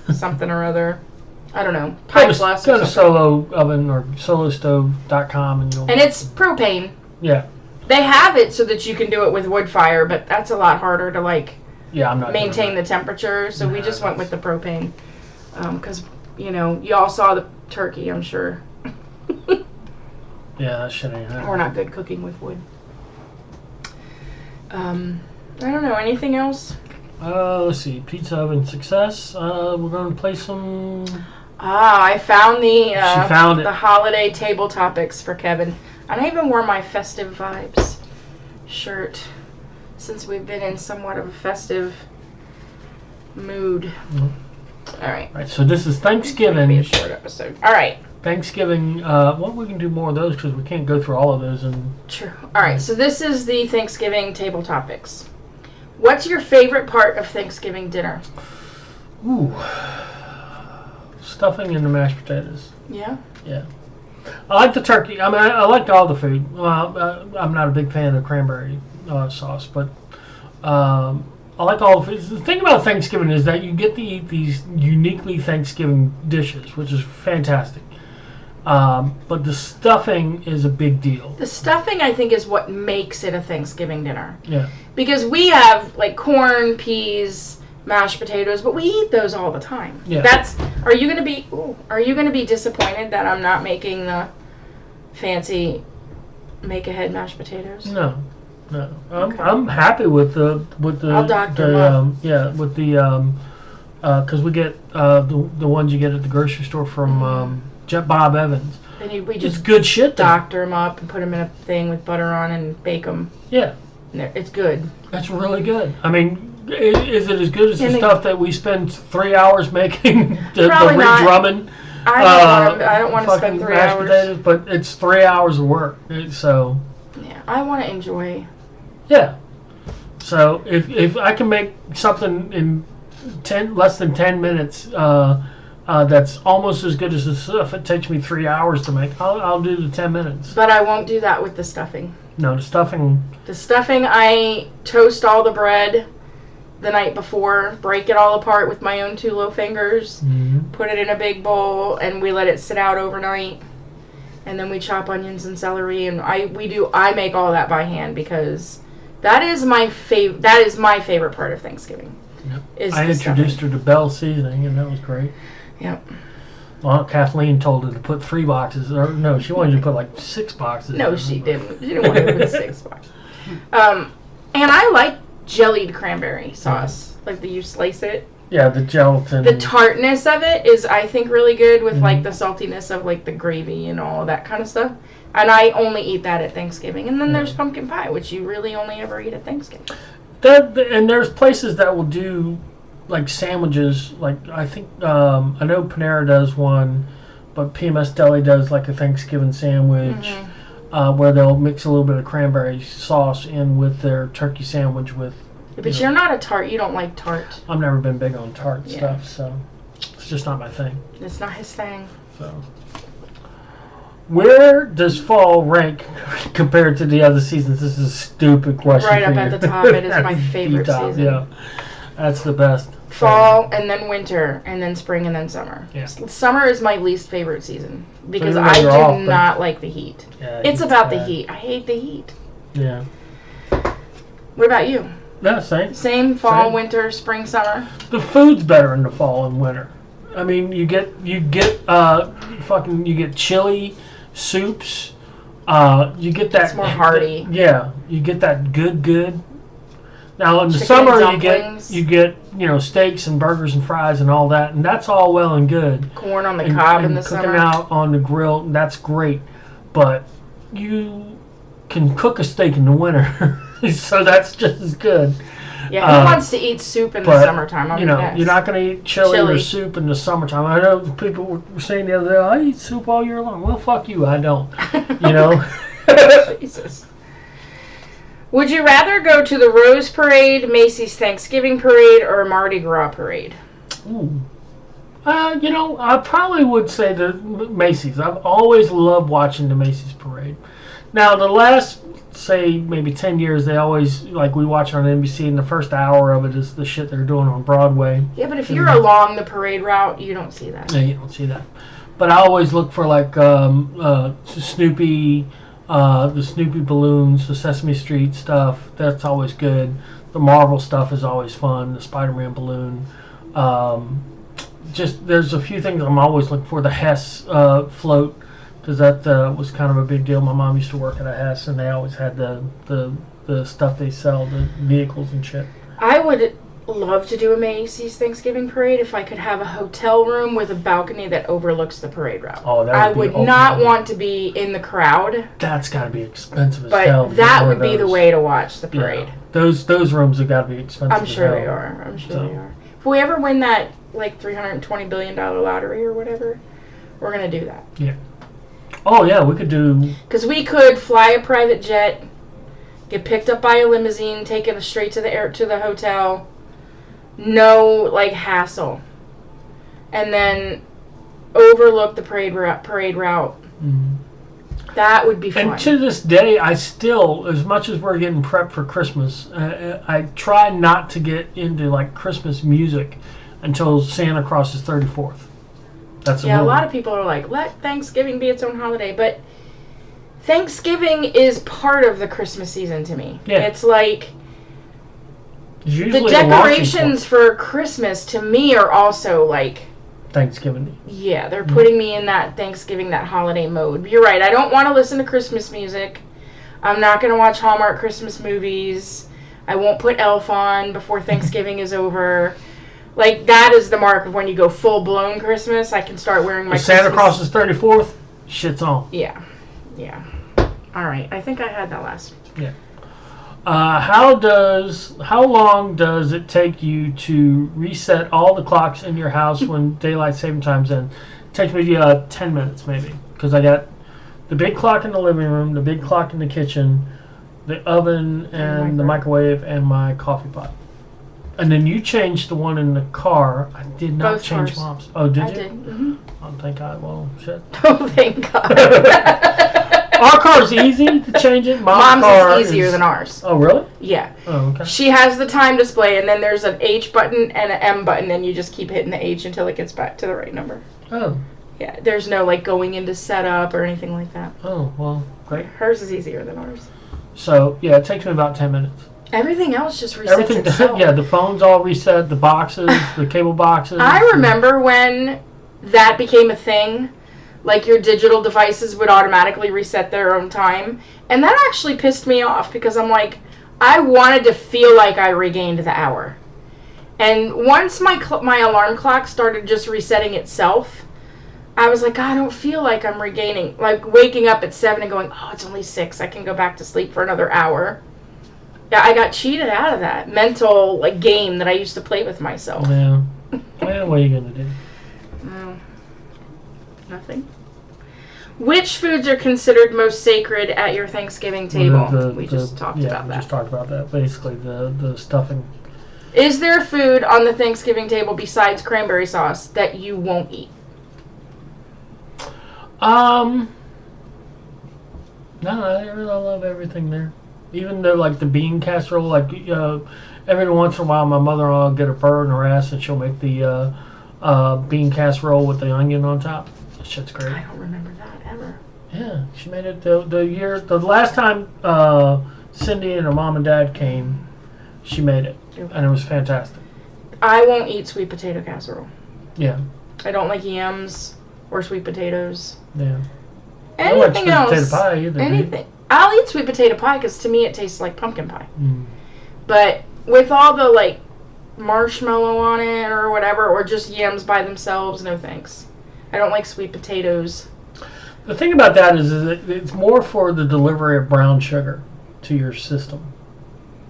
Speaker 1: office.
Speaker 2: something or other. I don't know. Pie Plus
Speaker 1: Go
Speaker 2: or
Speaker 1: to
Speaker 2: something.
Speaker 1: Solo Oven or solostove.com and you'll.
Speaker 2: And it's propane.
Speaker 1: Yeah.
Speaker 2: They have it so that you can do it with wood fire, but that's a lot harder to
Speaker 1: Yeah, I'm not
Speaker 2: maintain
Speaker 1: doing
Speaker 2: the temperature. So we
Speaker 1: Nah,
Speaker 2: just went with the propane. Because, y'all saw the turkey, I'm sure.
Speaker 1: that. Yeah, that shit ain't happening.
Speaker 2: We're not good cooking with wood. I don't know. Anything else?
Speaker 1: Let's see. Pizza Oven success. We're going to play some.
Speaker 2: I found
Speaker 1: She found it.
Speaker 2: the holiday table topics for Kevin. And I even wore my festive vibes shirt since we've been in somewhat of a festive mood.
Speaker 1: Mhm.
Speaker 2: All right.
Speaker 1: Right, so this is
Speaker 2: It'll be
Speaker 1: Thanksgiving.
Speaker 2: a short episode. All right.
Speaker 1: Thanksgiving. Well, we can do more of those because we can't go through all of those. And
Speaker 2: True. All right. So this is the Thanksgiving table topics. What's your favorite part of Thanksgiving dinner?
Speaker 1: stuffing and the mashed potatoes.
Speaker 2: Yeah.
Speaker 1: Yeah. I like the turkey. I mean, I liked all the food. Well, I'm not a big fan of cranberry sauce, but I like all the food. The thing about Thanksgiving is that you get to eat these uniquely Thanksgiving dishes, which is fantastic. But the stuffing is a big deal.
Speaker 2: The stuffing, I think, is what makes it a Thanksgiving dinner.
Speaker 1: Yeah.
Speaker 2: Because we have like corn, peas, mashed potatoes, but we eat those all the time.
Speaker 1: Yeah.
Speaker 2: Are you gonna be disappointed that I'm not making the fancy make-ahead mashed potatoes?
Speaker 1: No.
Speaker 2: Okay.
Speaker 1: I'm happy with the
Speaker 2: I'll doctor them up.
Speaker 1: with the because we get the ones you get at the grocery store from Bob Evans.
Speaker 2: And we
Speaker 1: It's
Speaker 2: just
Speaker 1: good shit though.
Speaker 2: doctor them up and put them in a thing with butter on and bake them.
Speaker 1: Yeah.
Speaker 2: It's good.
Speaker 1: That's really good. I mean, is it as good as the
Speaker 2: And
Speaker 1: stuff that we spend 3 hours making, the
Speaker 2: Probably not.
Speaker 1: redrumming?
Speaker 2: I don't want to
Speaker 1: fucking
Speaker 2: spend 3
Speaker 1: mashed
Speaker 2: hours.
Speaker 1: potatoes, but it's 3 hours of work. So
Speaker 2: Yeah, I want to enjoy.
Speaker 1: yeah. So if I can make something in less than 10 minutes, that's almost as good as the stuff it takes me 3 hours to make, I'll do the 10 minutes.
Speaker 2: But I won't do that with the stuffing.
Speaker 1: No, the stuffing.
Speaker 2: The stuffing, I toast all the bread the night before, break it all apart with my own 2 little fingers, put it in a big bowl, and we let it sit out overnight. And then we chop onions and celery, and I make all that by hand because that is my favorite part of Thanksgiving.
Speaker 1: Yep.
Speaker 2: Is
Speaker 1: I
Speaker 2: the
Speaker 1: introduced her to Bell seasoning, and that was great.
Speaker 2: Yep.
Speaker 1: Well, Kathleen told her to put 3 boxes. Or no, she wanted you to put like 6 boxes.
Speaker 2: No, she didn't. She didn't want to put 6 boxes. And I like jellied cranberry sauce. Like you slice it.
Speaker 1: Yeah, the gelatin.
Speaker 2: The tartness of it is, I think, really good with like the saltiness of like the gravy and all of that kind of stuff. And I only eat that at Thanksgiving. And then there's pumpkin pie, which you really only ever eat at Thanksgiving.
Speaker 1: And there's places that will do like sandwiches. Like I think I know Panera does one, but PMS Deli does like a Thanksgiving sandwich where they'll mix a little bit of cranberry sauce in with their turkey sandwich with.
Speaker 2: But you're not a tart. You don't like tart.
Speaker 1: I've never been big on tart stuff, so it's just not my thing.
Speaker 2: It's not his thing.
Speaker 1: So, where does fall rank compared to the other seasons? This is a stupid question.
Speaker 2: Right
Speaker 1: for
Speaker 2: up
Speaker 1: you.
Speaker 2: at the top. It is my favorite season.
Speaker 1: Yeah, that's the best.
Speaker 2: Fall and then winter and then spring and then summer.
Speaker 1: Yeah.
Speaker 2: Summer is my least favorite season because
Speaker 1: So
Speaker 2: I do
Speaker 1: off,
Speaker 2: not like the heat.
Speaker 1: Yeah,
Speaker 2: It's about the heat. I hate the heat.
Speaker 1: Yeah.
Speaker 2: What about you?
Speaker 1: No, same.
Speaker 2: Same fall,
Speaker 1: Same.
Speaker 2: winter, spring, summer.
Speaker 1: The food's better in the fall and winter. I mean, you get chili soups. You get that.
Speaker 2: It's more hearty.
Speaker 1: Yeah, you get that good. Now in the
Speaker 2: Chicken
Speaker 1: summer
Speaker 2: and dumplings.
Speaker 1: you get steaks and burgers and fries and all that, and that's all well and good.
Speaker 2: Corn on the cob in the
Speaker 1: cooking
Speaker 2: summer.
Speaker 1: out on the grill, that's great. But you can cook a steak in the winter, so that's just as good.
Speaker 2: Yeah, who wants to eat soup in the summertime? I'm
Speaker 1: you're not going to eat chili or soup in the summertime. I know people were saying the other day, I eat soup all year long. Well, fuck you, I don't.
Speaker 2: Jesus. Would you rather go to the Rose Parade, Macy's Thanksgiving Parade, or Mardi Gras Parade?
Speaker 1: Ooh. I probably would say the Macy's. I've always loved watching the Macy's Parade. Now, the last, say, maybe 10 years, they always, like, we watch on NBC, and the first hour of it is the shit they're doing on Broadway.
Speaker 2: Yeah, but if you're along the parade route, you don't see that.
Speaker 1: Yeah, you don't see that. But I always look for, like, Snoopy, the Snoopy balloons, the Sesame Street stuff. That's always good. The Marvel stuff is always fun. The Spider-Man balloon. There's a few things I'm always looking for. The Hess float. Because that was kind of a big deal. My mom used to work at a Hess, and they always had the stuff they sell, the vehicles and shit.
Speaker 2: I would love to do a Macy's Thanksgiving Parade if I could have a hotel room with a balcony that overlooks the parade route.
Speaker 1: Oh,
Speaker 2: I would not want to be in the crowd.
Speaker 1: That's got to be expensive as hell.
Speaker 2: But that would be the way to watch the parade.
Speaker 1: Yeah. Those rooms have got to be expensive.
Speaker 2: I'm sure they are. I'm sure they are. If we ever win that like $320 billion lottery or whatever, we're gonna do that.
Speaker 1: Yeah. Oh yeah, we could do.
Speaker 2: Because we could fly a private jet, get picked up by a limousine, taken straight to the hotel, no like hassle, and then overlook the parade route.
Speaker 1: Mm-hmm.
Speaker 2: That would be fun.
Speaker 1: And to this day, I still, as much as we're getting prepped for Christmas, I try not to get into like Christmas music until Santa crosses 34th.
Speaker 2: A lot of people are like, let Thanksgiving be its own holiday, but Thanksgiving is part of the Christmas season to me. Yeah. It's like the decorations for Christmas to me are also like
Speaker 1: Thanksgiving.
Speaker 2: Yeah, they're putting me in that Thanksgiving, that holiday mode. You're right. I don't want to listen to Christmas music. I'm not going to watch Hallmark Christmas movies. I won't put Elf on before Thanksgiving is over. Like, that is the mark of when you go full-blown Christmas. I can start wearing my
Speaker 1: Santa crosses 34th, shit's on.
Speaker 2: Yeah. All right. I think I had that last.
Speaker 1: Yeah. How long does it take you to reset all the clocks in your house when daylight saving time's in? It takes me 10 minutes maybe, because I got the big clock in the living room, the big clock in the kitchen, the oven and the microwave, and my coffee pot. And then you changed the one in the car. I did not
Speaker 2: Both
Speaker 1: change
Speaker 2: cars.
Speaker 1: Mom's. Oh, did you?
Speaker 2: I did. Mm-hmm.
Speaker 1: Oh, thank God. Well, shit.
Speaker 2: Oh, thank God.
Speaker 1: Our car's easy to change it.
Speaker 2: Mom's car is easier than ours.
Speaker 1: Oh, really?
Speaker 2: Yeah.
Speaker 1: Oh, okay.
Speaker 2: She has the time display, and then there's an H button and an M button, and you just keep hitting the H until it gets back to the right number.
Speaker 1: Oh.
Speaker 2: Yeah, there's no, like, going into setup or anything like that.
Speaker 1: Oh, well, great.
Speaker 2: Hers is easier than ours.
Speaker 1: So, yeah, it takes me about 10 minutes.
Speaker 2: Everything else just resets itself.
Speaker 1: Yeah, the phone's all reset, the boxes, the cable boxes.
Speaker 2: I remember when that became a thing. Like your digital devices would automatically reset their own time. And that actually pissed me off because I'm like, I wanted to feel like I regained the hour. And once my alarm clock started just resetting itself, I was like, I don't feel like I'm regaining, like waking up at 7 and going, oh, it's only 6. I can go back to sleep for another hour. Yeah, I got cheated out of that mental like game that I used to play with myself.
Speaker 1: Yeah. Well, what are you going to do?
Speaker 2: Nothing. Which foods are considered most sacred at your Thanksgiving table? We just talked about that.
Speaker 1: We just talked about that. Basically, the stuffing.
Speaker 2: Is there food on the Thanksgiving table besides cranberry sauce that you won't eat?
Speaker 1: No, I really love everything there. Even though, like, the bean casserole, like, every once in a while my mother-in-law will get a burr in her ass and she'll make the bean casserole with the onion on top. That shit's great.
Speaker 2: I don't remember that ever.
Speaker 1: Yeah, she made it the last time Cindy and her mom and dad came, she made it. Okay. And it was fantastic.
Speaker 2: I won't eat sweet potato casserole.
Speaker 1: Yeah.
Speaker 2: I don't like yams or sweet potatoes.
Speaker 1: Yeah.
Speaker 2: Anything else?
Speaker 1: Sweet potato pie either.
Speaker 2: Anything. I'll eat sweet potato pie because to me it tastes like pumpkin pie. But with all the like marshmallow on it or whatever, or just yams by themselves, no thanks. I don't like sweet potatoes.
Speaker 1: The thing about that is it's more for the delivery of brown sugar to your system,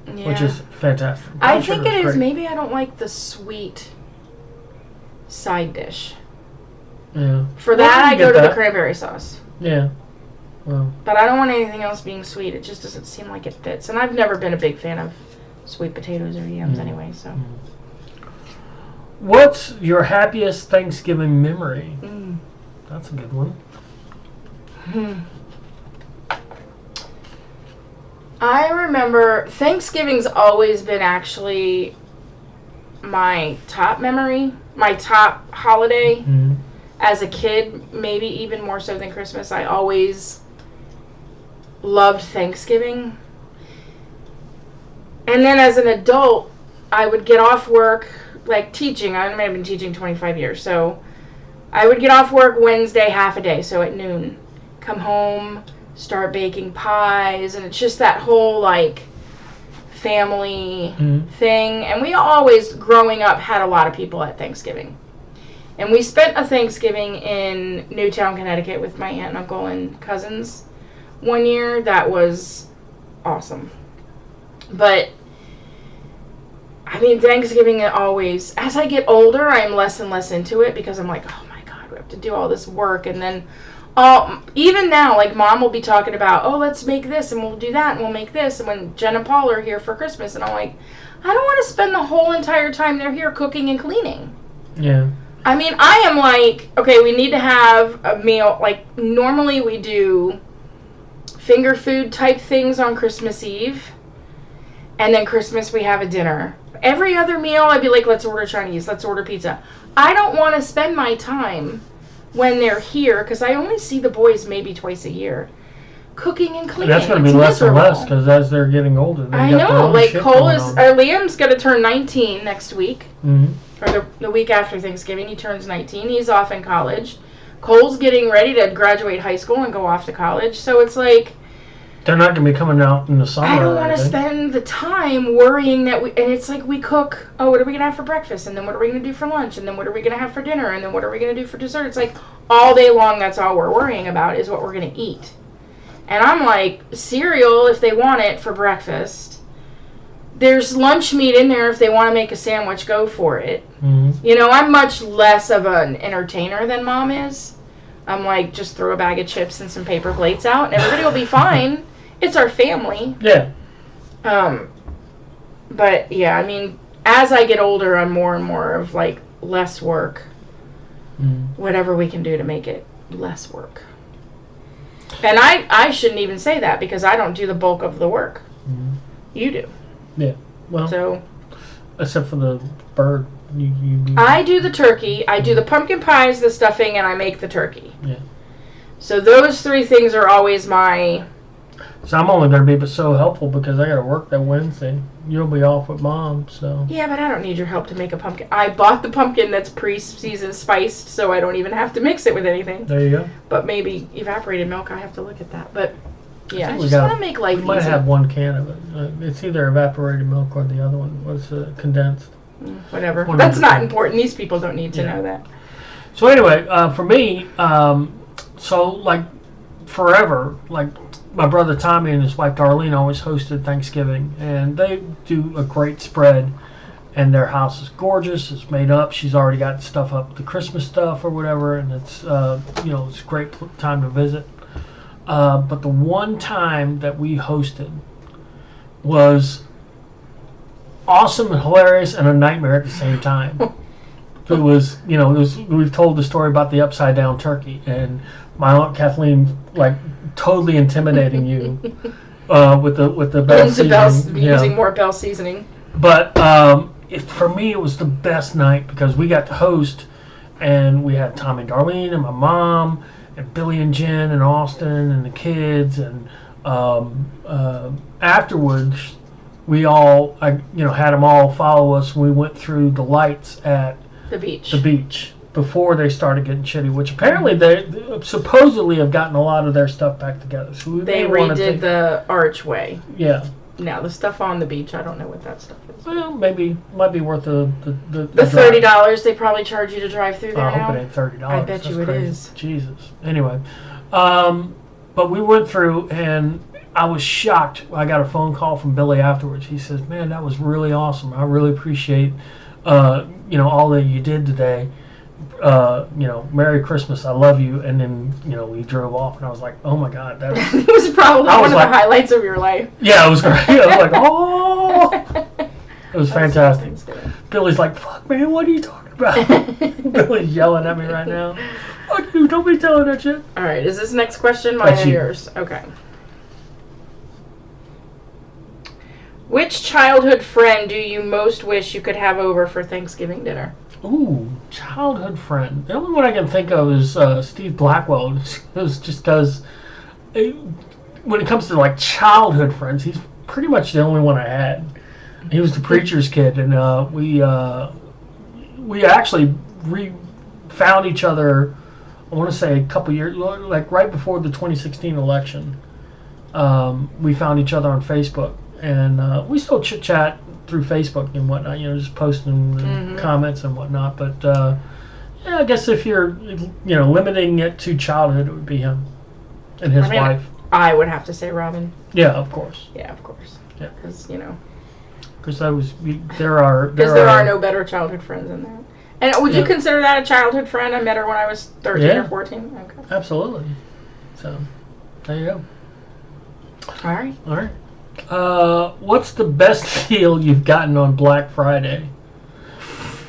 Speaker 1: which is fantastic.
Speaker 2: I think it is. Maybe I don't like the sweet side dish.
Speaker 1: Yeah.
Speaker 2: For that, I go to the cranberry sauce.
Speaker 1: Yeah. Well.
Speaker 2: But I don't want anything else being sweet. It just doesn't seem like it fits. And I've never been a big fan of sweet potatoes or yams anyway, so.
Speaker 1: What's your happiest Thanksgiving memory? That's a good one.
Speaker 2: I remember Thanksgiving's always been actually my top memory, my top holiday. As a kid, maybe even more so than Christmas. I always loved Thanksgiving. And then as an adult, I would get off work, like teaching. I might have been teaching 25 years. So I would get off work Wednesday, half a day, so at noon. Come home, start baking pies, and it's just that whole, like, family thing. And we always, growing up, had a lot of people at Thanksgiving. And we spent a Thanksgiving in Newtown, Connecticut with my aunt and uncle and cousins one year. That was awesome. But, I mean, Thanksgiving always, as I get older, I'm less and less into it because I'm like, oh my God, we have to do all this work. And then, even now, like, Mom will be talking about, oh, let's make this and we'll do that and we'll make this. And when Jen and Paul are here for Christmas, and I'm like, I don't want to spend the whole entire time they're here cooking and cleaning.
Speaker 1: Yeah.
Speaker 2: I mean, I am like, okay, we need to have a meal. Like, normally we do finger food type things on Christmas Eve. And then Christmas we have a dinner. Every other meal I'd be like, let's order Chinese, let's order pizza. I don't want to spend my time when they're here, because I only see the boys maybe twice a year, cooking and cleaning.
Speaker 1: And that's going to be less and less, because as they're getting older,
Speaker 2: I know, like Liam's going to turn 19 next week. Or the week after Thanksgiving, he turns 19. He's off in college. Cole's getting ready to graduate high school and go off to college. So it's like,
Speaker 1: they're not going to be coming out in the summer.
Speaker 2: I don't want to spend the time worrying that and it's like we cook, oh, what are we going to have for breakfast? And then what are we going to do for lunch? And then what are we going to have for dinner? And then what are we going to do for dessert? It's like all day long, that's all we're worrying about is what we're going to eat. And I'm like, cereal if they want it for breakfast. There's lunch meat in there if they want to make a sandwich, go for it. You know, I'm much less of an entertainer than Mom is. I'm like, just throw a bag of chips and some paper plates out and everybody will be fine. It's our family.
Speaker 1: Yeah.
Speaker 2: But yeah, I mean, as I get older, I'm more and more of like less work. Whatever we can do to make it less work. And I shouldn't even say that because I don't do the bulk of the work. You do.
Speaker 1: Yeah. Well.
Speaker 2: So.
Speaker 1: Except for the bird.
Speaker 2: I do the turkey. I do the pumpkin pies, the stuffing, and I make the turkey.
Speaker 1: Yeah.
Speaker 2: So those three things are always my.
Speaker 1: So I'm only going to be so helpful because I got to work that Wednesday. You'll be off with Mom, so.
Speaker 2: Yeah, but I don't need your help to make a pumpkin. I bought the pumpkin that's pre-season spiced, so I don't even have to mix it with anything.
Speaker 1: There you go.
Speaker 2: But maybe evaporated milk, I have to look at that. But yeah, I
Speaker 1: we
Speaker 2: just want to make life
Speaker 1: We might
Speaker 2: easy.
Speaker 1: have one can of it. It's either evaporated milk or the other one was condensed.
Speaker 2: Whatever.
Speaker 1: One
Speaker 2: That's
Speaker 1: of the
Speaker 2: not
Speaker 1: two.
Speaker 2: important. These people don't need to know that.
Speaker 1: So anyway, for me, so like forever, like my brother Tommy and his wife Darlene always hosted Thanksgiving, and they do a great spread. And their house is gorgeous. It's made up. She's already got stuff up, the Christmas stuff or whatever, and it's it's a great time to visit. But the one time that we hosted was awesome and hilarious and a nightmare at the same time. It was, we've told the story about the upside down turkey and my Aunt Kathleen like totally intimidating you with the bell seasoning.
Speaker 2: Using more bell seasoning.
Speaker 1: But for me, it was the best night because we got to host, and we had Tom and Darlene and my mom and Billy and Jen and Austin and the kids, and afterwards we all had them all follow us. We went through the lights at
Speaker 2: the beach
Speaker 1: before they started getting shitty, which apparently they supposedly have gotten a lot of their stuff back together. So
Speaker 2: they redid the archway.
Speaker 1: Yeah.
Speaker 2: Now the stuff on the beach, I don't know what that stuff is.
Speaker 1: Well, maybe might be worth the
Speaker 2: $30 they probably charge you to drive through there
Speaker 1: I
Speaker 2: now.
Speaker 1: hope it ain't $30.
Speaker 2: I bet you it is.
Speaker 1: Jesus. Anyway, but we went through and I was shocked. I got a phone call from Billy afterwards. He says, "Man, that was really awesome. I really appreciate all that you did today. Merry Christmas. I love you." And then we drove off, and I was like, "Oh my God, that was."
Speaker 2: It was probably one of the highlights of your life.
Speaker 1: Yeah, it was great. I was like, "Oh." It was fantastic. Billy's like, "Fuck, man, what are you talking about?" Billy's yelling at me right now. "Fuck you, don't be telling that shit."
Speaker 2: All right, is this next question mine or yours? Okay. Which childhood friend do you most wish you could have over for Thanksgiving dinner?
Speaker 1: Ooh, childhood friend. The only one I can think of is Steve Blackwell. It was just because when it comes to like childhood friends, he's pretty much the only one I had. He was the preacher's kid, and we actually found each other. I want to say a couple years, like right before the 2016 election. We found each other on Facebook, and we still chit chat through Facebook and whatnot. Just posting comments and whatnot. But I guess if you're limiting it to childhood, it would be him and his wife.
Speaker 2: I would have to say Robin.
Speaker 1: Yeah, of course.
Speaker 2: Yeah, of course.
Speaker 1: Yeah,
Speaker 2: because
Speaker 1: Because there are
Speaker 2: no better childhood friends than that. And would you consider that a childhood friend? I met her when I was 13 or 14. Okay.
Speaker 1: Absolutely. So there you go.
Speaker 2: All right.
Speaker 1: All right. What's the best deal you've gotten on Black Friday?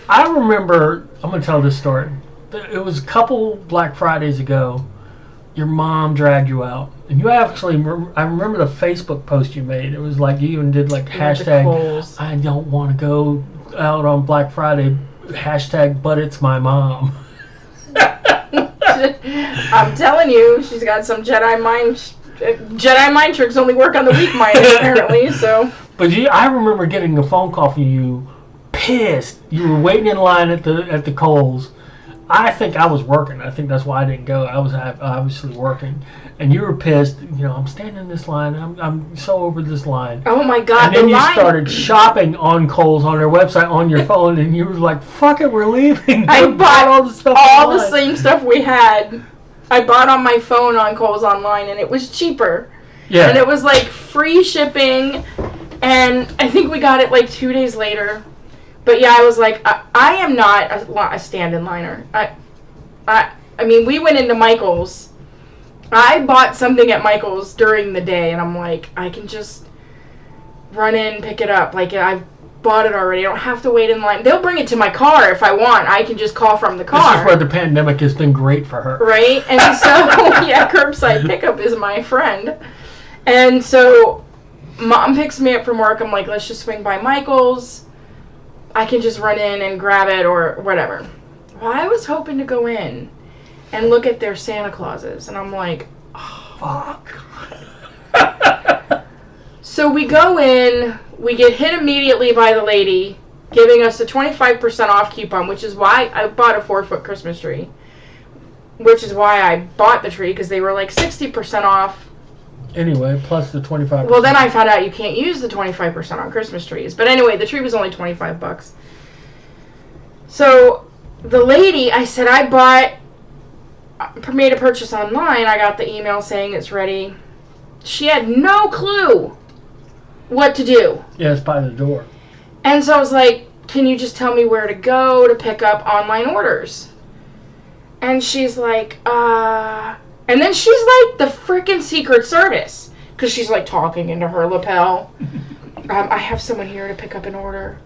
Speaker 1: I remember. I'm gonna tell this story. It was a couple Black Fridays ago. Your mom dragged you out, and you actually. I remember the Facebook post you made. It was like you even did like hashtag. I don't want to go out on Black Friday. Hashtag, but it's my mom.
Speaker 2: I'm telling you, she's got some Jedi mind tricks only work on the weak minded apparently. So. But
Speaker 1: I remember getting a phone call from you, pissed. You were waiting in line at the Kohl's. I think I was working. I think that's why I didn't go. I was obviously working, and you were pissed. I'm standing in this line. I'm so over this line.
Speaker 2: Oh my God!
Speaker 1: And then you started shopping on Kohl's on their website on your phone, and you were like, "Fuck it, we're leaving."
Speaker 2: I bought all the stuff. All the same stuff we had. I bought on my phone on Kohl's online, and it was cheaper. Yeah. And it was like free shipping, and I think we got it like 2 days later. But yeah, I was like, I am not a stand-in liner. I mean, we went into Michael's. I bought something at Michael's during the day, and I'm like, I can just run in, pick it up. Like, I've bought it already. I don't have to wait in line. They'll bring it to my car if I want. I can just call from the car.
Speaker 1: This is where the pandemic has been great for her.
Speaker 2: Right? And so, yeah, curbside pickup is my friend. And so, Mom picks me up from work. I'm like, let's just swing by Michael's. I can just run in and grab it or whatever. Well, I was hoping to go in and look at their Santa Clauses, and I'm like, oh, fuck. So we go in, we get hit immediately by the lady giving us a 25% off coupon, which is why I bought a 4-foot Christmas tree. Which is why I bought the tree, because they were like 60% off.
Speaker 1: Anyway, plus the 25%.
Speaker 2: Well, then I found out you can't use the 25% on Christmas trees. But anyway, the tree was only $25. So the lady, I said, made a purchase online. I got the email saying it's ready. She had no clue what to do.
Speaker 1: Yeah, it's by the door.
Speaker 2: And so I was like, can you just tell me where to go to pick up online orders? And she's like, And then she's like the freaking Secret Service. Because she's like talking into her lapel. I have someone here to pick up an order.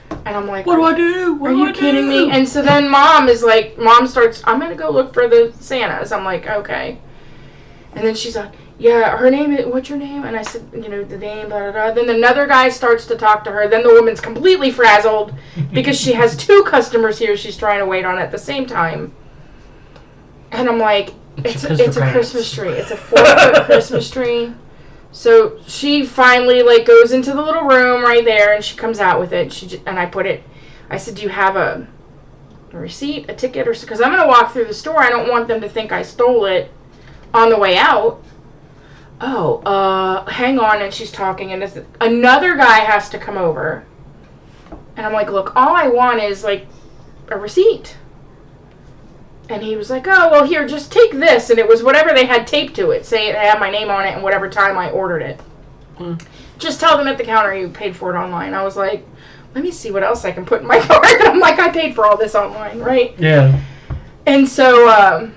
Speaker 2: And I'm like,
Speaker 1: what do I do?
Speaker 2: Are you kidding me? And so then mom starts, I'm going to go look for the Santas. I'm like, okay. And then she's like, yeah, her name is, what's your name? And I said, the name, blah, blah, blah. Then another guy starts to talk to her. Then the woman's completely frazzled because she has 2 customers here she's trying to wait on at the same time. And I'm like, it's a Christmas tree. It's a 4-foot Christmas tree. So she finally goes into the little room right there, and she comes out with it. And I said, do you have a receipt, a ticket, or because I'm going to walk through the store. I don't want them to think I stole it on the way out. Oh, hang on. And she's talking, and another guy has to come over. And I'm like, look, all I want is a receipt. And he was like, oh, well, here, just take this. And it was whatever they had taped to it. Say it had my name on it and whatever time I ordered it. Just tell them at the counter you paid for it online. I was like, let me see what else I can put in my cart. I'm like, I paid for all this online, right?
Speaker 1: Yeah.
Speaker 2: And so,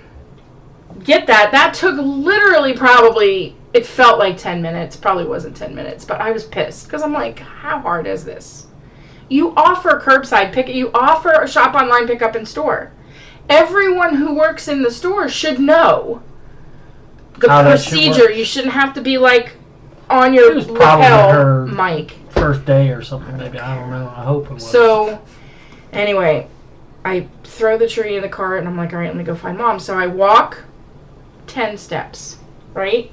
Speaker 2: get that. That took literally probably, it felt like 10 minutes. Probably wasn't 10 minutes, but I was pissed. Because I'm like, how hard is this? You offer curbside pickup. You offer a shop online pickup in store. Everyone who works in the store should know the procedure. You shouldn't have to be on your lapel mic.
Speaker 1: First day or something, maybe. I don't know. I hope it was.
Speaker 2: So, anyway, I throw the tree in the cart and I'm like, all right, let me go find Mom. So I walk 10 steps, right?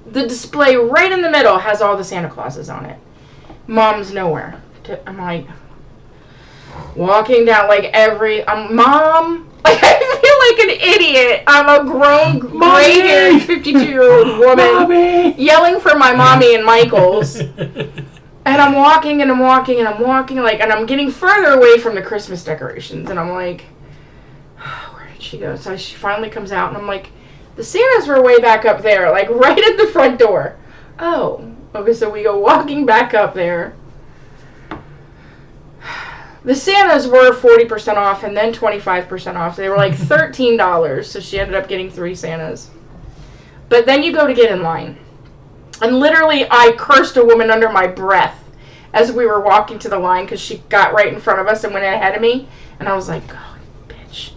Speaker 2: The display right in the middle has all the Santa Clauses on it. Mom's nowhere. I'm like, walking down Mom. I feel like an idiot. I'm a grown, gray-haired, 52-year-old woman Mommy! Yelling for my mommy and Michael's. And I'm walking, and I'm walking, and I'm walking, and I'm getting further away from the Christmas decorations. And I'm like, where did she go? So she finally comes out, and I'm like, the Santas were way back up there, right at the front door. Oh, okay, so we go walking back up there. The Santas were 40% off and then 25% off. They were $13, so she ended up getting 3 Santas. But then you go to get in line. And literally, I cursed a woman under my breath as we were walking to the line because she got right in front of us and went ahead of me. And I was like, God, bitch.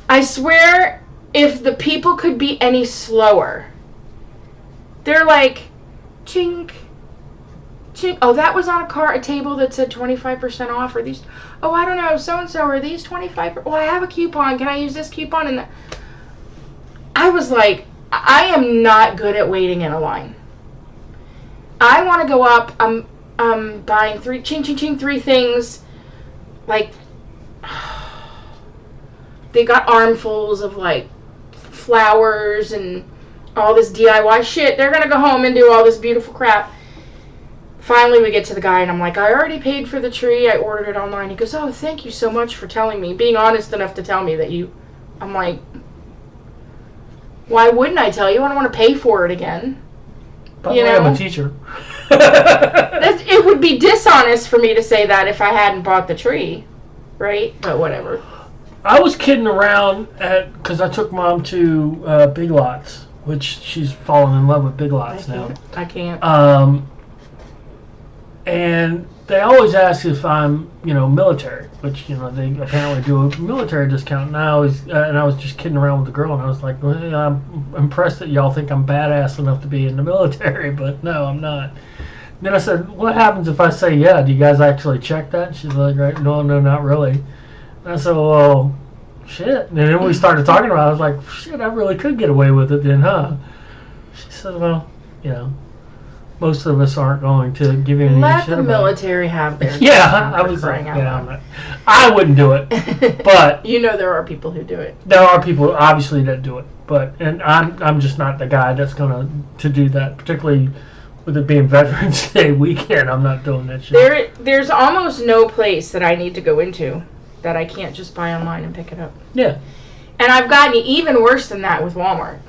Speaker 2: I swear, if the people could be any slower, they're like, chink. Oh, that was on a table that said 25% off. Or these, oh, I don't know, so-and-so, are these 25%? Oh, I have a coupon. Can I use this coupon? And I was like, I am not good at waiting in a line. I want to go up. I'm buying 3 things. They got armfuls of, flowers and all this DIY shit. They're going to go home and do all this beautiful crap. Finally, we get to the guy, and I'm like, I already paid for the tree. I ordered it online. He goes, oh, thank you so much for telling me, being honest enough to tell me that you... I'm like, why wouldn't I tell you? I don't want to pay for it again.
Speaker 1: But I'm a teacher.
Speaker 2: It would be dishonest for me to say that if I hadn't bought the tree, right? But whatever.
Speaker 1: I was kidding around because I took Mom to Big Lots, which she's fallen in love with Big Lots now.
Speaker 2: I can't.
Speaker 1: And they always ask if I'm, military, which, they apparently do a military discount. And I was just kidding around with the girl, and I was like, well, I'm impressed that y'all think I'm badass enough to be in the military, but no, I'm not. Then I said, what happens if I say, yeah, do you guys actually check that? She's like, right, no, not really. And I said, well, shit. And then we started talking about it. I was like, shit, I really could get away with it then, huh? She said, well, most of us aren't going to give you any
Speaker 2: Let
Speaker 1: shit
Speaker 2: the
Speaker 1: about
Speaker 2: military have their
Speaker 1: it. Yeah,
Speaker 2: time
Speaker 1: I
Speaker 2: for
Speaker 1: was like,
Speaker 2: crying out
Speaker 1: yeah,
Speaker 2: loud.
Speaker 1: I wouldn't do it, but
Speaker 2: You know there are people who do it.
Speaker 1: there are people obviously that do it. But and I'm just not the guy that's gonna to do that, particularly with it being Veterans Day weekend. I'm not doing that shit.
Speaker 2: There's almost no place that I need to go into that I can't just buy online and pick it up.
Speaker 1: Yeah.
Speaker 2: And I've gotten even worse than that with Walmart.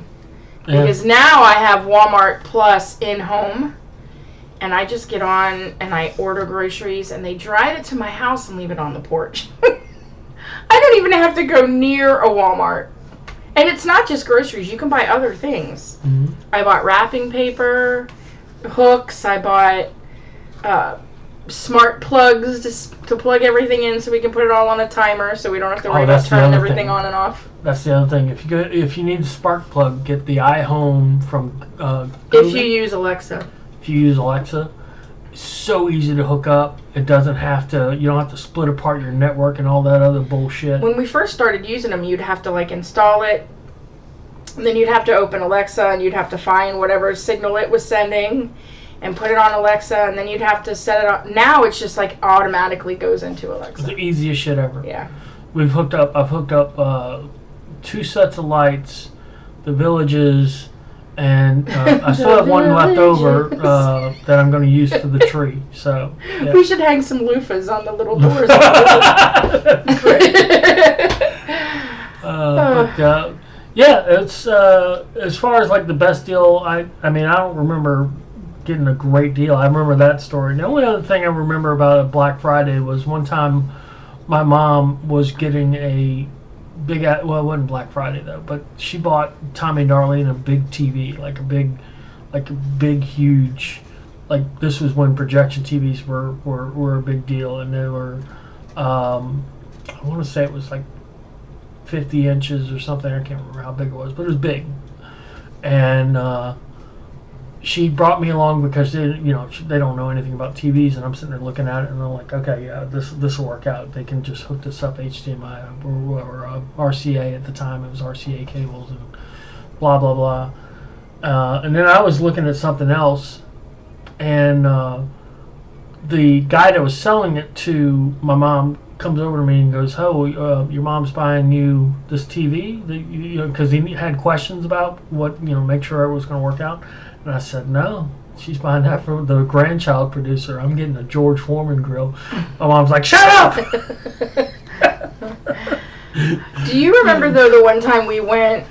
Speaker 1: Yeah.
Speaker 2: Because now I have Walmart Plus in-home, and I just get on and I order groceries, and they drive it to my house and leave it on the porch. I don't even have to go near a Walmart. And it's not just groceries. You can buy other things.
Speaker 1: Mm-hmm.
Speaker 2: I bought wrapping paper, hooks. I bought smart plugs to plug everything in so we can put it all on a timer so we don't have to worry about turning everything on and off.
Speaker 1: That's the other thing. If you need a spark plug, get the iHome from
Speaker 2: if you use Alexa.
Speaker 1: If you use Alexa, it's so easy to hook up. It doesn't have to. You don't have to split apart your network and all that other bullshit.
Speaker 2: When we first started using them, you'd have to install it, and then you'd have to open Alexa, and you'd have to find whatever signal it was sending, and put it on Alexa, and then you'd have to set it up. Now it's just automatically goes into Alexa.
Speaker 1: It's the easiest shit ever.
Speaker 2: Yeah.
Speaker 1: I've hooked up 2 sets of lights, the villages, and I still have one left over that I'm going to use for the tree. So yeah.
Speaker 2: We should hang some loofahs on the little doors.
Speaker 1: Yeah, it's as far as the best deal. I mean, I don't remember getting a great deal. I remember that story. The only other thing I remember about a Black Friday was one time my mom was getting a big, well, it wasn't Black Friday though, but she bought Tommy and Darlene a big TV, like a big huge, this was when projection TVs were a big deal, and they were I want to say it was 50 inches or something. I can't remember how big it was, but it was big. And she brought me along because they don't know anything about TVs, and I'm sitting there looking at it, and I'm like, okay, yeah, this will work out. They can just hook this up HDMI or RCA at the time. It was RCA cables and blah blah blah. And then I was looking at something else, and the guy that was selling it to my mom comes over to me and goes, "Oh, your mom's buying you this TV," because he had questions about what, make sure it was going to work out. And I said, "No, she's buying that for the grandchild producer. I'm getting a George Foreman grill." My mom's like, "Shut up!"
Speaker 2: Do you remember though the one time we went,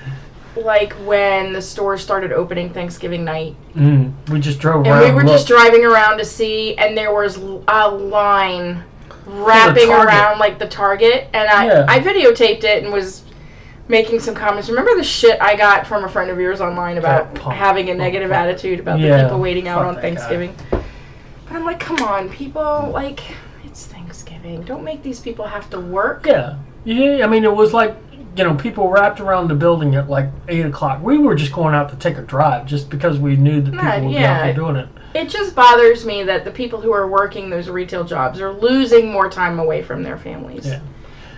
Speaker 2: when the store started opening Thanksgiving night?
Speaker 1: We just drove around.
Speaker 2: And we were just driving around to see, and there was a line wrapping around the Target, and I videotaped it and was making some comments. Remember the shit I got from a friend of yours online about having a negative attitude about the people waiting out on Thanksgiving? But I'm like, come on, people, it's Thanksgiving. Don't make these people have to work.
Speaker 1: Yeah. I mean, it was people wrapped around the building at 8 o'clock. We were just going out to take a drive just because we knew that people would be out there doing it.
Speaker 2: It just bothers me that the people who are working those retail jobs are losing more time away from their families. Yeah.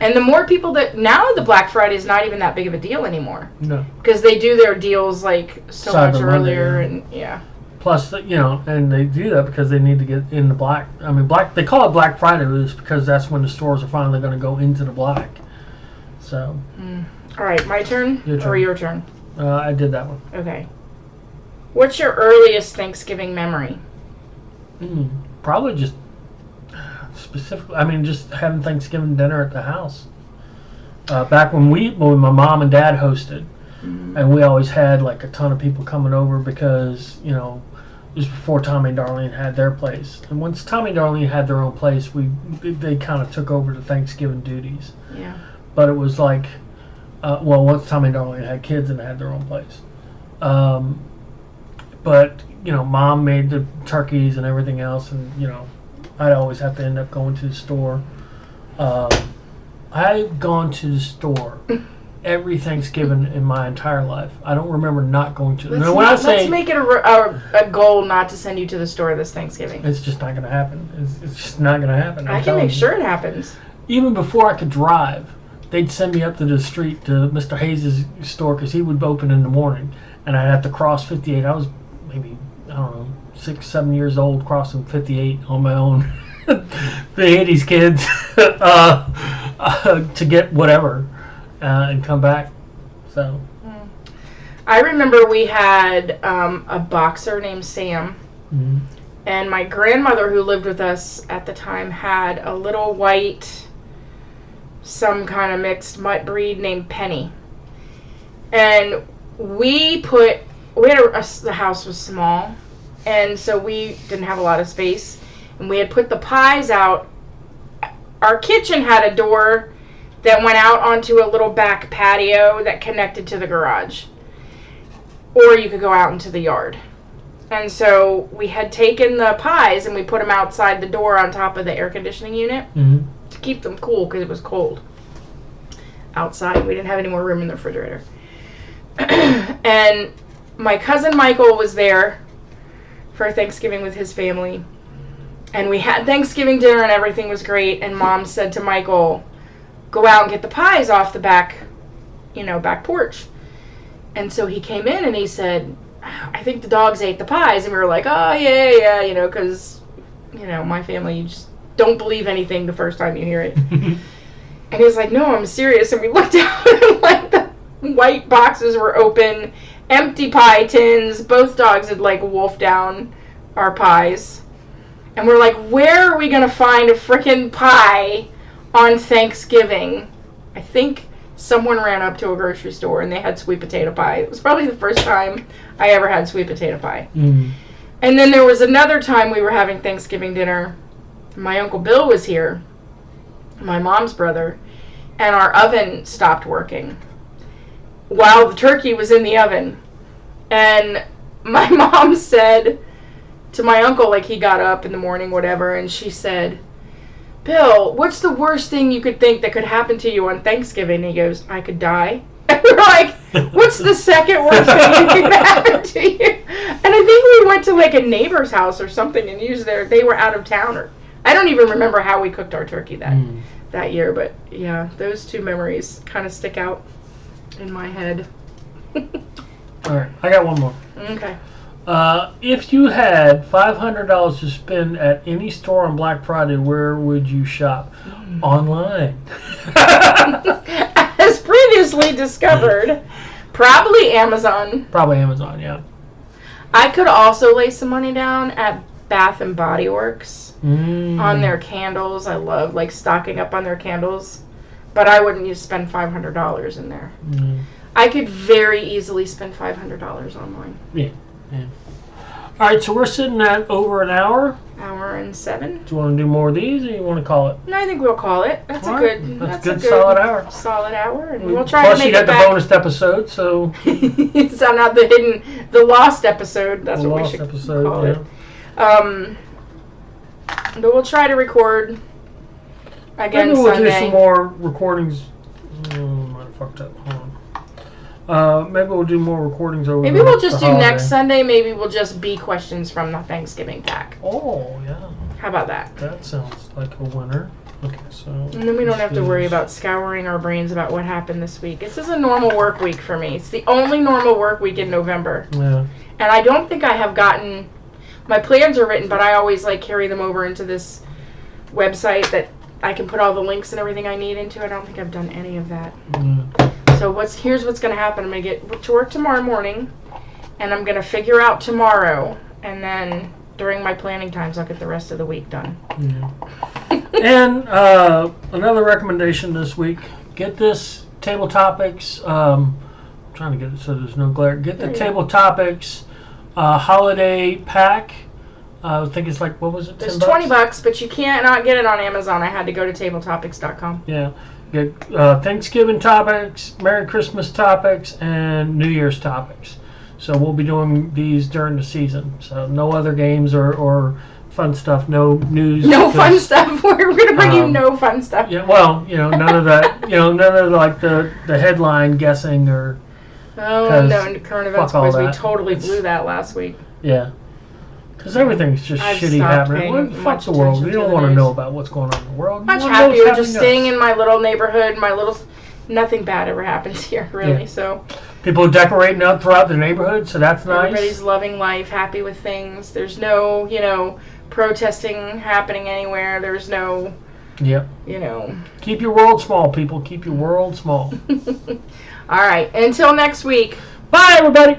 Speaker 2: And the more people now the Black Friday is not even that big of a deal anymore. No. Because they do their deals so Cyber much earlier Monday, and yeah.
Speaker 1: Plus, and they do that because they need to get in the black. I mean, they call it Black Friday because that's when the stores are finally going to go into the black. So.
Speaker 2: All right, my turn?
Speaker 1: Your turn.
Speaker 2: Or your turn?
Speaker 1: I did that one.
Speaker 2: Okay. What's your earliest Thanksgiving memory?
Speaker 1: Probably just specifically, just having Thanksgiving dinner at the house. Back when my mom and dad hosted, and we always had a ton of people coming over because, just before Tommy and Darlene had their place. And once Tommy and Darlene had their own place, they kind of took over the Thanksgiving duties.
Speaker 2: Yeah.
Speaker 1: But it was once Tommy and Darlene had kids and had their own place. But, Mom made the turkeys and everything else, and, I'd always have to end up going to the store. I've gone to the store every Thanksgiving in my entire life. I don't remember not going to.
Speaker 2: Let's make it a goal not to send you to the store this Thanksgiving.
Speaker 1: It's just not going to happen. It's just not going to happen.
Speaker 2: I can make sure it happens.
Speaker 1: Even before I could drive, they'd send me up to the street to Mr. Hayes' store because he would open in the morning, and I'd have to cross 58. I was maybe, I don't know, 6, 7 years old, crossing 58 on my own. The 80s kids to get whatever and come back. So
Speaker 2: I remember we had a boxer named Sam, and my grandmother who lived with us at the time had a little white, some kind of mixed mutt breed named Penny. And the house was small, and so we didn't have a lot of space, and we had put the pies out. Our kitchen had a door that went out onto a little back patio that connected to the garage, or you could go out into the yard. And so we had taken the pies and we put them outside the door on top of the air conditioning unit to keep them cool because it was cold outside. We didn't have any more room in the refrigerator. And my cousin Michael was there for Thanksgiving with his family, and we had Thanksgiving dinner and everything was great. And Mom said to Michael, go out and get the pies off the back porch. And so he came in and he said, I think the dogs ate the pies. And we were like, oh yeah, because my family, you just don't believe anything the first time you hear it. And he was like, no, I'm serious. And we looked out and like the white boxes were open, empty pie tins. Both dogs had like wolfed down our pies. And we're like, where are we going to find a frickin' pie on Thanksgiving? I think someone ran up to a grocery store and they had sweet potato pie. It was probably the first time I ever had sweet potato pie. And then there was another time we were having Thanksgiving dinner. My Uncle Bill was here, my mom's brother, and our oven stopped working while the turkey was in the oven. And my mom said to my uncle, like he got up in the morning, whatever, and she said, Bill, what's the worst thing you could think that could happen to you on Thanksgiving? And he goes, I could die. And we're like, what's the second worst thing that could happen to you? And I think we went to like a neighbor's house or something and used they were out of town, or I don't even remember how we cooked our turkey that year, but yeah, those two memories kind of stick out in my head.
Speaker 1: All right, I got one more.
Speaker 2: Okay.
Speaker 1: If you had $500 to spend at any store on Black Friday, where would you shop? Online.
Speaker 2: As previously discovered, probably Amazon.
Speaker 1: Probably Amazon, yeah.
Speaker 2: I could also lay some money down at Bath and Body Works on their candles. I love like stocking up on their candles, but I wouldn't use spend $500 in there. I could very easily spend $500 online.
Speaker 1: Yeah. All right, so we're sitting at over an hour.
Speaker 2: Hour and 7.
Speaker 1: Do you want to do more of these, or you want to call it?
Speaker 2: No, I think we'll call it. That's
Speaker 1: All
Speaker 2: a
Speaker 1: right.
Speaker 2: good.
Speaker 1: That's a good solid hour.
Speaker 2: Solid hour, and we'll try
Speaker 1: Plus
Speaker 2: to make
Speaker 1: you
Speaker 2: it
Speaker 1: got
Speaker 2: back.
Speaker 1: the bonus episode, so.
Speaker 2: So not the lost episode. That's what we should call it. But we'll try to record again
Speaker 1: Maybe we'll
Speaker 2: Sunday.
Speaker 1: do some more recordings. Might have fucked up. Hold on. Maybe we'll do more recordings over.
Speaker 2: Maybe we'll just do
Speaker 1: holiday.
Speaker 2: next Sunday. Maybe we'll just be questions from the Thanksgiving pack.
Speaker 1: Oh yeah.
Speaker 2: How about that?
Speaker 1: That sounds like a winner. Okay, so.
Speaker 2: And then we don't have to worry about scouring our brains about what happened this week. This is a normal work week for me. It's the only normal work week in November.
Speaker 1: Yeah.
Speaker 2: And I don't think I have gotten. My plans are written, but I always like carry them over into this website that I can put all the links and everything I need into. I don't think I've done any of that. So here's what's going to happen. I'm going to get to work tomorrow morning, and I'm going to figure out tomorrow, and then during my planning times, I'll get the rest of the week done.
Speaker 1: And another recommendation this week: get this Table Topics. I'm trying to get it so there's no glare. Get the Table Topics holiday pack. I think it's like, what was it?
Speaker 2: It's $20, but you can't not get it on Amazon. I had to go to tabletopics.com.
Speaker 1: Yeah. Get Thanksgiving topics, Merry Christmas topics, and New Year's topics. So we'll be doing these during the season. So no other games or fun stuff, no news.
Speaker 2: No fun stuff. We're going to bring you no fun stuff.
Speaker 1: Yeah, well, none of that, none of like the headline guessing or.
Speaker 2: Oh, no, current events quiz. We totally blew that last week.
Speaker 1: Yeah. Because everything's just shitty happening. Fuck the world. We don't want to know about what's going on in the world.
Speaker 2: Much happier just staying in my little neighborhood, my little nothing bad ever happens here, really.
Speaker 1: Yeah.
Speaker 2: So
Speaker 1: People are decorating out throughout the neighborhood, so that's nice.
Speaker 2: everybody's loving life, happy with things. There's no, protesting happening anywhere. There's no,
Speaker 1: Yep. Keep your world small, people. Keep your world small.
Speaker 2: All right. Until next week.
Speaker 1: Bye, everybody.